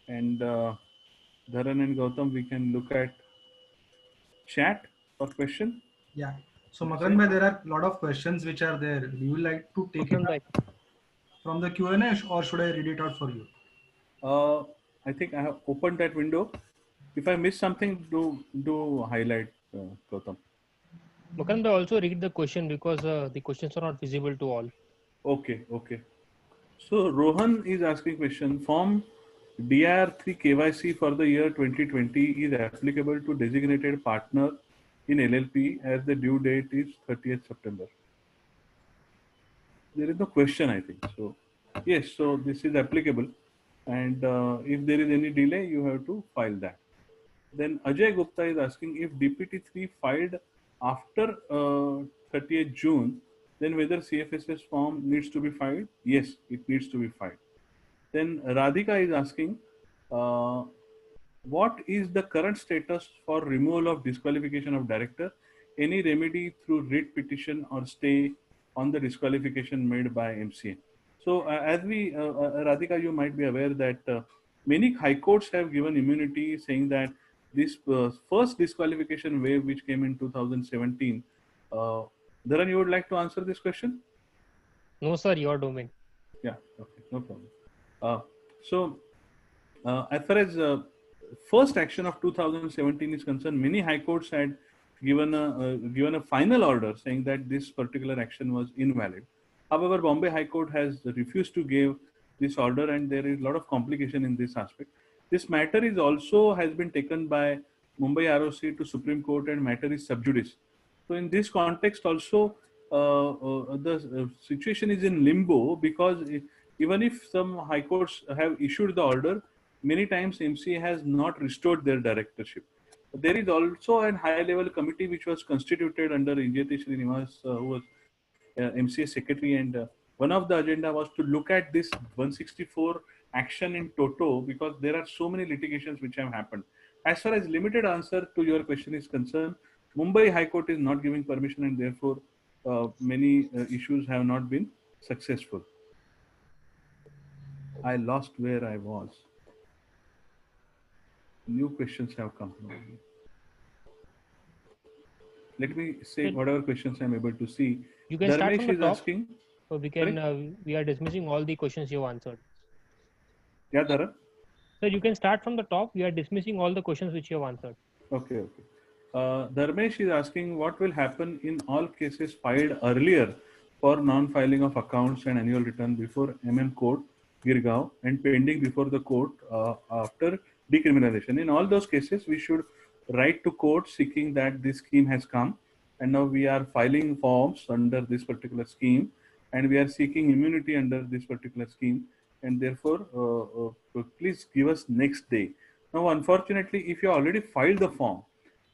and Dharan and Gautam, we can look at chat for question. Yeah. So Makan bhai, there are a lot of questions which are there. Do you like to take Makan it up from the Q&A, or should I read it out for you? I think I have opened that window. If I miss something, do highlight, Gautam. Makan bhai, also read the question because the questions are not visible to all. Okay. So Rohan is asking question. Form DR3 KYC for the year 2020 is applicable to designated partner in LLP as the due date is 30th September. There is no question, I think. So yes, so this is applicable, and if there is any delay, you have to file that. Then Ajay Gupta is asking, if DPT3 filed after 30th June, then whether CFSS form needs to be filed? Yes, it needs to be filed. Then Radhika is asking, what is the current status for removal of disqualification of director? Any remedy through writ petition or stay on the disqualification made by MCA? So Radhika, you might be aware that many high courts have given immunity, saying that this first disqualification wave which came in 2017. Dharan, you would like to answer this question? No, sir, your domain. Yeah, okay, no problem. As far as first action of 2017 is concerned, many high courts had given a final order saying that this particular action was invalid. However, Bombay High Court has refused to give this order, and there is a lot of complication in this aspect. This matter is also has been taken by Mumbai ROC to Supreme Court, and matter is sub judice. So in this context also, the situation is in limbo, because even if some high courts have issued the order, many times MCA has not restored their directorship. There is also a high-level committee which was constituted under Injeti Srinivas, who was MCA secretary, and one of the agenda was to look at this 164 action in toto, because there are so many litigations which have happened. As far as limited answer to your question is concerned, Mumbai High Court is not giving permission, and therefore many issues have not been successful. I lost where I was. New questions have come. Let me say Sir, whatever questions I'm able to see. You can start from Dharmesh the is top, asking. so we Sorry? can we are dismissing all the questions you have answered. Yeah, Dharan? So you can start from the top. We are dismissing all the questions which you have answered. Okay, okay. Dharmesh is asking what will happen in all cases filed earlier for non-filing of accounts and annual return before Court, Girgaon, and pending before the court after decriminalization. In all those cases, we should write to court seeking that this scheme has come, and now we are filing forms under this particular scheme, and we are seeking immunity under this particular scheme, and therefore, please give us next day. Now, unfortunately, if you already filed the form,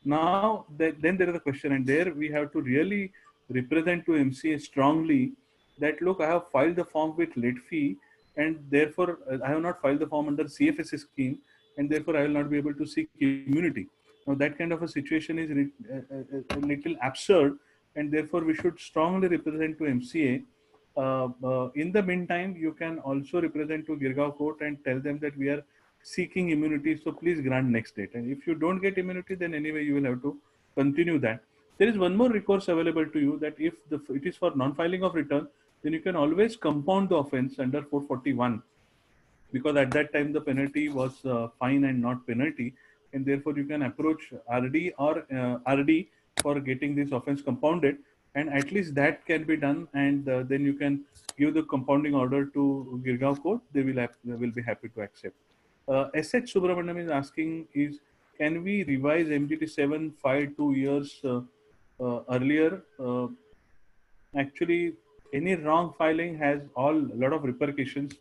now then there is a question, and there we have to really represent to MCA strongly that look, I have filed the form with late fee, and therefore I have not filed the form under CFSS scheme, and therefore I will not be able to seek immunity. Now that kind of a situation is a little absurd, and therefore we should strongly represent to MCA. In the meantime, you can also represent to Girgaon Court and tell them that we are seeking immunity, so please grant next date. And if you don't get immunity, then anyway you will have to continue that. There is one more recourse available to you, that if it is for non-filing of return, then you can always compound the offense under 441, because at that time the penalty was fine and not penalty, and therefore you can approach RD or RD for getting this offense compounded, and at least that can be done, and then you can give the compounding order to Girgaon Court. They will be happy to accept. SH Subramaniam is asking is, can we revise MGT 7 filed 2 years earlier? Actually, any wrong filing has a lot of repercussions,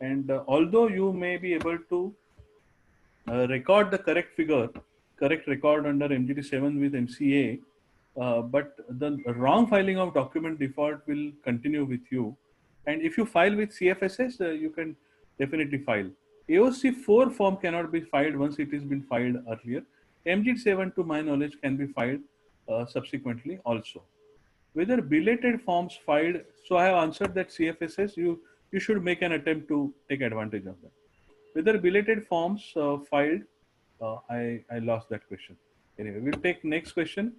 and although you may be able to record the correct record under MGT 7 with MCA, but the wrong filing of document default will continue with you. And if you file with CFSS, you can definitely file. AOC 4 form cannot be filed once it has been filed earlier. MGT 7, to my knowledge, can be filed subsequently also. Whether belated forms filed, so I have answered that CFSS, you should make an attempt to take advantage of that. Whether belated forms filed, I lost that question. Anyway, we'll take next question.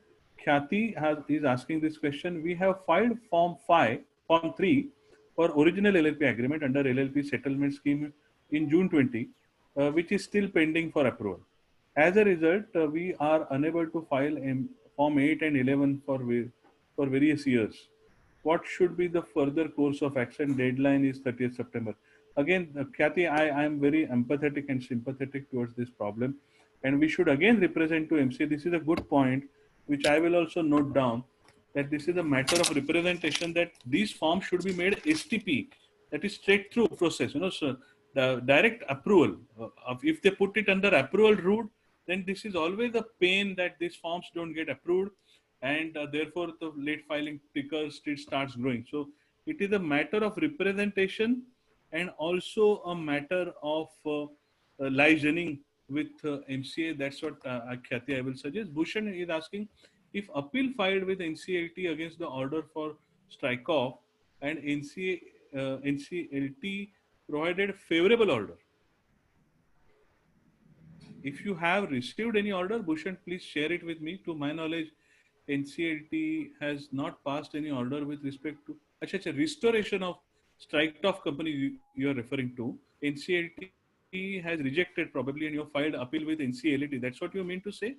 Khyati is asking this question. We have filed form 3 for original LLP agreement under LLP settlement scheme in June 20, which is still pending for approval. As a result, we are unable to file form 8 and 11 for various years. What should be the further course of action? Deadline is 30th September. Again, Khyati, I am very empathetic and sympathetic towards this problem. And we should again represent to MC. This is a good point, which I will also note down, that this is a matter of representation, that these forms should be made STP, that is straight through process. So the direct approval. If they put it under approval route, then this is always a pain that these forms don't get approved, and therefore the late filing ticker starts growing. So it is a matter of representation, and also a matter of liaising with MCA. That's what Khyati, I will suggest. Bhushan is asking if appeal filed with NCLT against the order for strike off, and NCLT provided favorable order. If you have received any order, Bhushan, please share it with me. To my knowledge, NCLT has not passed any order with respect to restoration of strike off company you are referring to. NCLT has rejected probably, and you have filed appeal with NCLT. That's what you mean to say?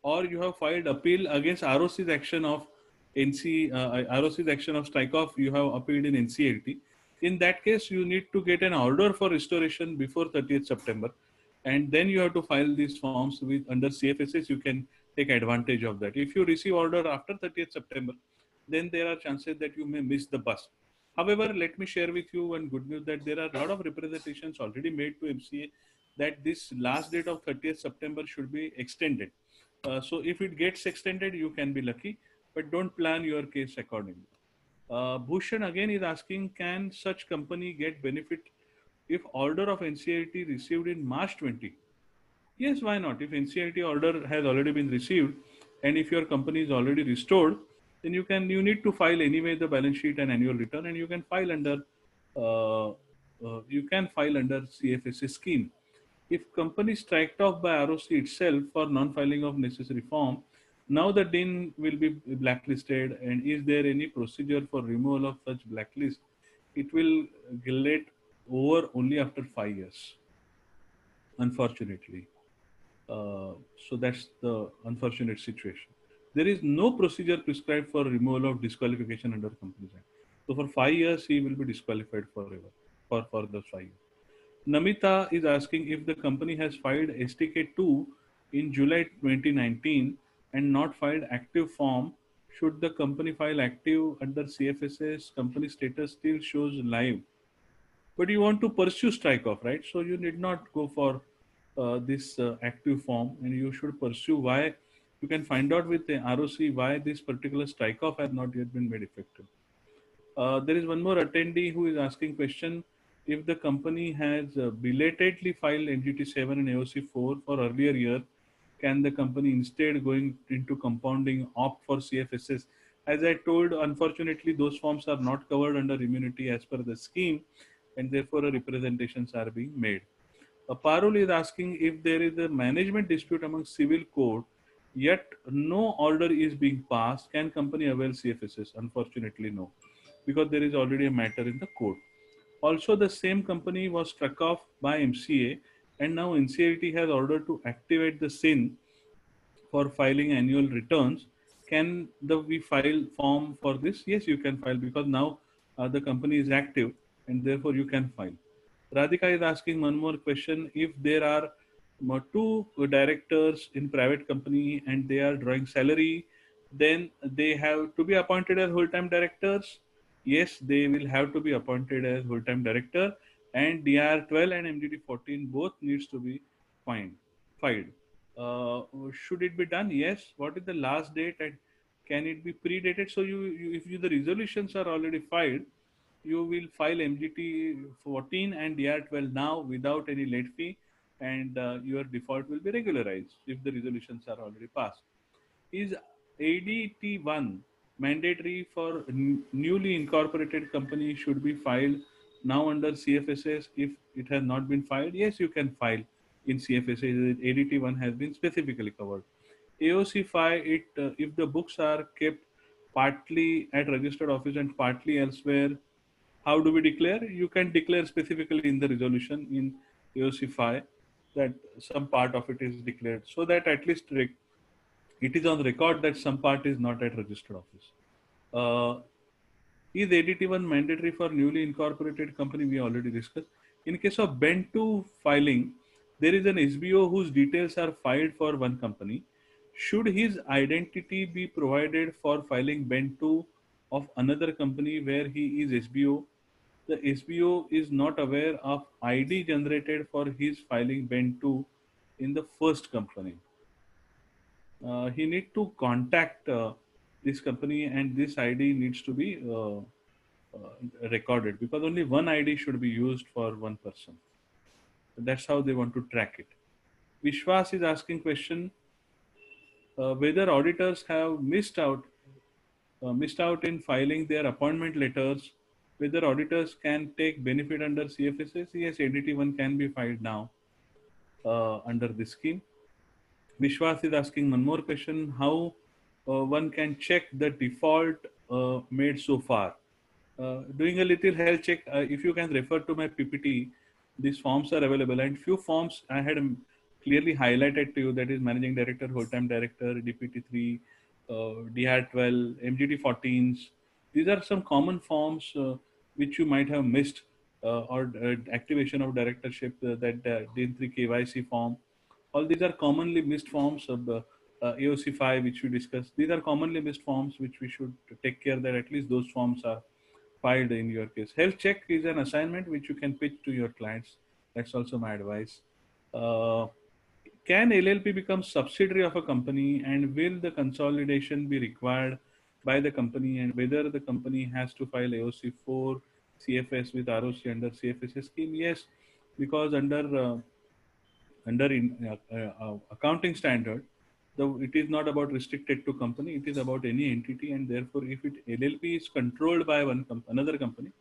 Or you have filed appeal against ROC's action of ROC's action of strike off, you have appealed in NCLT. In that case, you need to get an order for restoration before 30th September. And then you have to file these forms with under CFSS. You can take advantage of that. If you receive order after 30th September, then there are chances that you may miss the bus. However, let me share with you one good news, that there are a lot of representations already made to MCA that this last date of 30th September should be extended. So if it gets extended, you can be lucky, but don't plan your case accordingly. Bhushan again is asking, can such company get benefit if order of NCLT received in March 20? Yes, why not? If NCLT order has already been received and if your company is already restored, then you need to file anyway the balance sheet and annual return, and uh, you can file under CFSA scheme. If company is striked off by ROC itself for non-filing of necessary form, now the DIN will be blacklisted, and is there any procedure for removal of such blacklist? It will get over only after 5 years, unfortunately. So that's the unfortunate situation. There is no procedure prescribed for removal of disqualification under Companies Act. So for 5 years, he will be disqualified forever for the 5 years. Namita is asking, if the company has filed STK2 in July 2019 and not filed active form, should the company file active under CFSS? Company status still shows live, but you want to pursue strike off, right? So you need not go for this active form, and you should pursue why. You can find out with the ROC why this particular strike off has not yet been made effective. There is one more attendee who is asking question: if the company has belatedly filed NGT7 and AOC4 for earlier year, can the company instead going into compounding opt for CFSS? As I told, unfortunately, those forms are not covered under immunity as per the scheme, and therefore representations are being made. Parul is asking, if there is a management dispute among civil code, yet no order is being passed, can company avail CFSS? Unfortunately, no, because there is already a matter in the court. Also, the same company was struck off by MCA, and now NCLT has ordered to activate the SIN for filing annual returns. Can we file form for this? Yes, you can file, because now the company is active, and therefore you can file. Radhika is asking one more question: if there are two directors in private company and they are drawing salary, then they have to be appointed as whole-time directors. Yes, they will have to be appointed as whole-time director, and DR12 and MGT14 both needs to be filed. Uh, should it be done? Yes. What is the last date, and can it be predated? So the resolutions are already filed, you will file MGT 14 and DR12 now without any late fee, and your default will be regularized if the resolutions are already passed. Is ADT1 mandatory for newly incorporated company should be filed now under CFSS if it has not been filed? Yes, you can file in CFSS. ADT1 has been specifically covered. AOC5, if the books are kept partly at registered office and partly elsewhere, how do we declare? You can declare specifically in the resolution in AOC5 that some part of it is declared, so that at least it is on record that some part is not at registered office. Is ADT1 mandatory for newly incorporated company? We already discussed. In case of BEN2 filing, there is an SBO whose details are filed for one company. Should his identity be provided for filing BEN2 of another company where he is SBO? The SBO is not aware of ID generated for his filing BEN2 in the first company. He need to contact this company, and this ID needs to be recorded, because only one ID should be used for one person. That's how they want to track it. Vishwas is asking question whether auditors have missed out in filing their appointment letters, whether auditors can take benefit under CFSS. Yes, ADT1 can be filed now under this scheme. Vishwas is asking one more question: how one can check the default made so far? Doing a little health check, if you can refer to my PPT, these forms are available, and few forms I had clearly highlighted to you, that is managing director, whole-time director, DPT3, DR12, MGT14s. These are some common forms which you might have missed, or activation of directorship, that DIN3 KYC form. All these are commonly missed forms of AOC5, which we discussed. These are commonly missed forms which we should take care that at least those forms are filed in your case. Health check is an assignment which you can pitch to your clients. That's also my advice. Can LLP become subsidiary of a company, and will the consolidation be required by the company, and whether the company has to file AOC for CFS with ROC under CFS scheme? Yes, because under accounting standard, though it is not about restricted to company, it is about any entity, and therefore if it LLP is controlled by another company,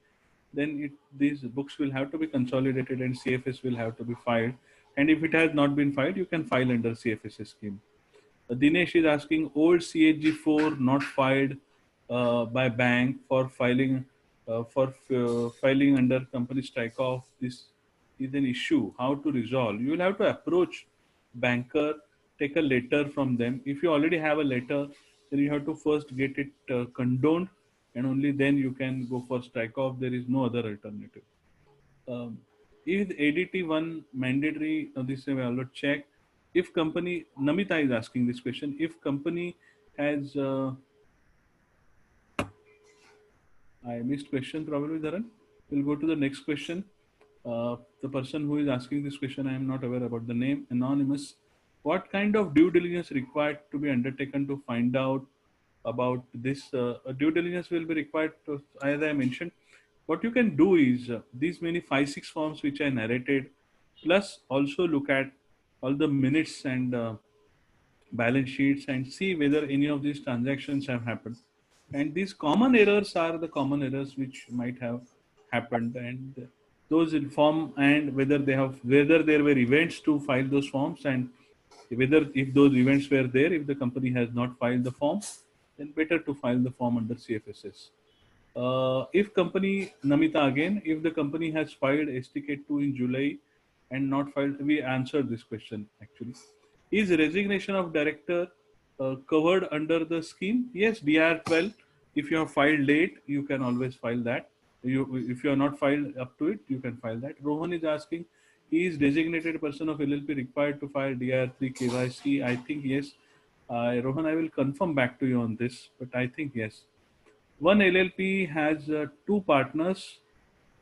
then these books will have to be consolidated and CFS will have to be filed. And if it has not been filed, you can file under CFS scheme. Dinesh is asking, old CHG4 not filed by bank for filing under company strike off. This is an issue. How to resolve? You will have to approach banker, take a letter from them. If you already have a letter, then you have to first get it condoned, and only then you can go for strike off. There is no other alternative. Um, is ADT one mandatory? This I will check. If company, Namita is asking this question. If company has, I missed question probably, Dharan. We'll go to the next question. The person who is asking this question, I am not aware about the name. Anonymous. What kind of due diligence required to be undertaken to find out about this? Due diligence will be required to, as I mentioned. What you can do is these many 5-6 forms which I narrated, plus also look at all the minutes and balance sheets and see whether any of these transactions have happened. And these common errors are the common errors which might have happened, and those inform, and whether there were events to file those forms, and whether if those events were there, if the company has not filed the form, then better to file the form under CFSS. If company, Namita again, if the company has filed STK2 in July and not filed, we answered this question actually. Is resignation of director covered under the scheme? Yes, DR12. If you have filed late, you can always file that. If you are not filed up to it, you can file that. Rohan is asking, is designated person of LLP required to file DR3 KYC? I think yes. Rohan, I will confirm back to you on this, but I think yes. One LLP has two partners,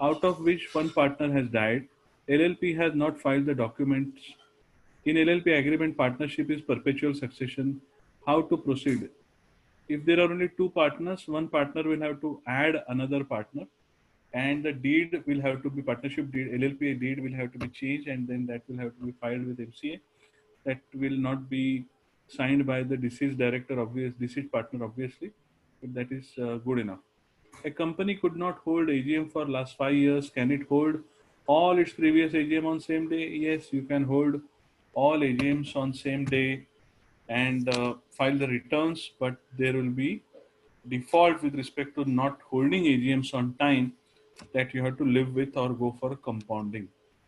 out of which one partner has died. LLP has not filed the documents. In LLP agreement, partnership is perpetual succession. How to proceed? If there are only two partners, one partner will have to add another partner, and the deed will have to be partnership deed, LLP deed will have to be changed, and then that will have to be filed with MCA. That will not be signed by the deceased director, deceased partner, obviously, but that is good enough. A company could not hold AGM for last 5 years. Can it hold all its previous AGM on same day? Yes, you can hold all AGMs on same day and file the returns, but there will be default with respect to not holding AGMs on time that you have to live with or go for compounding.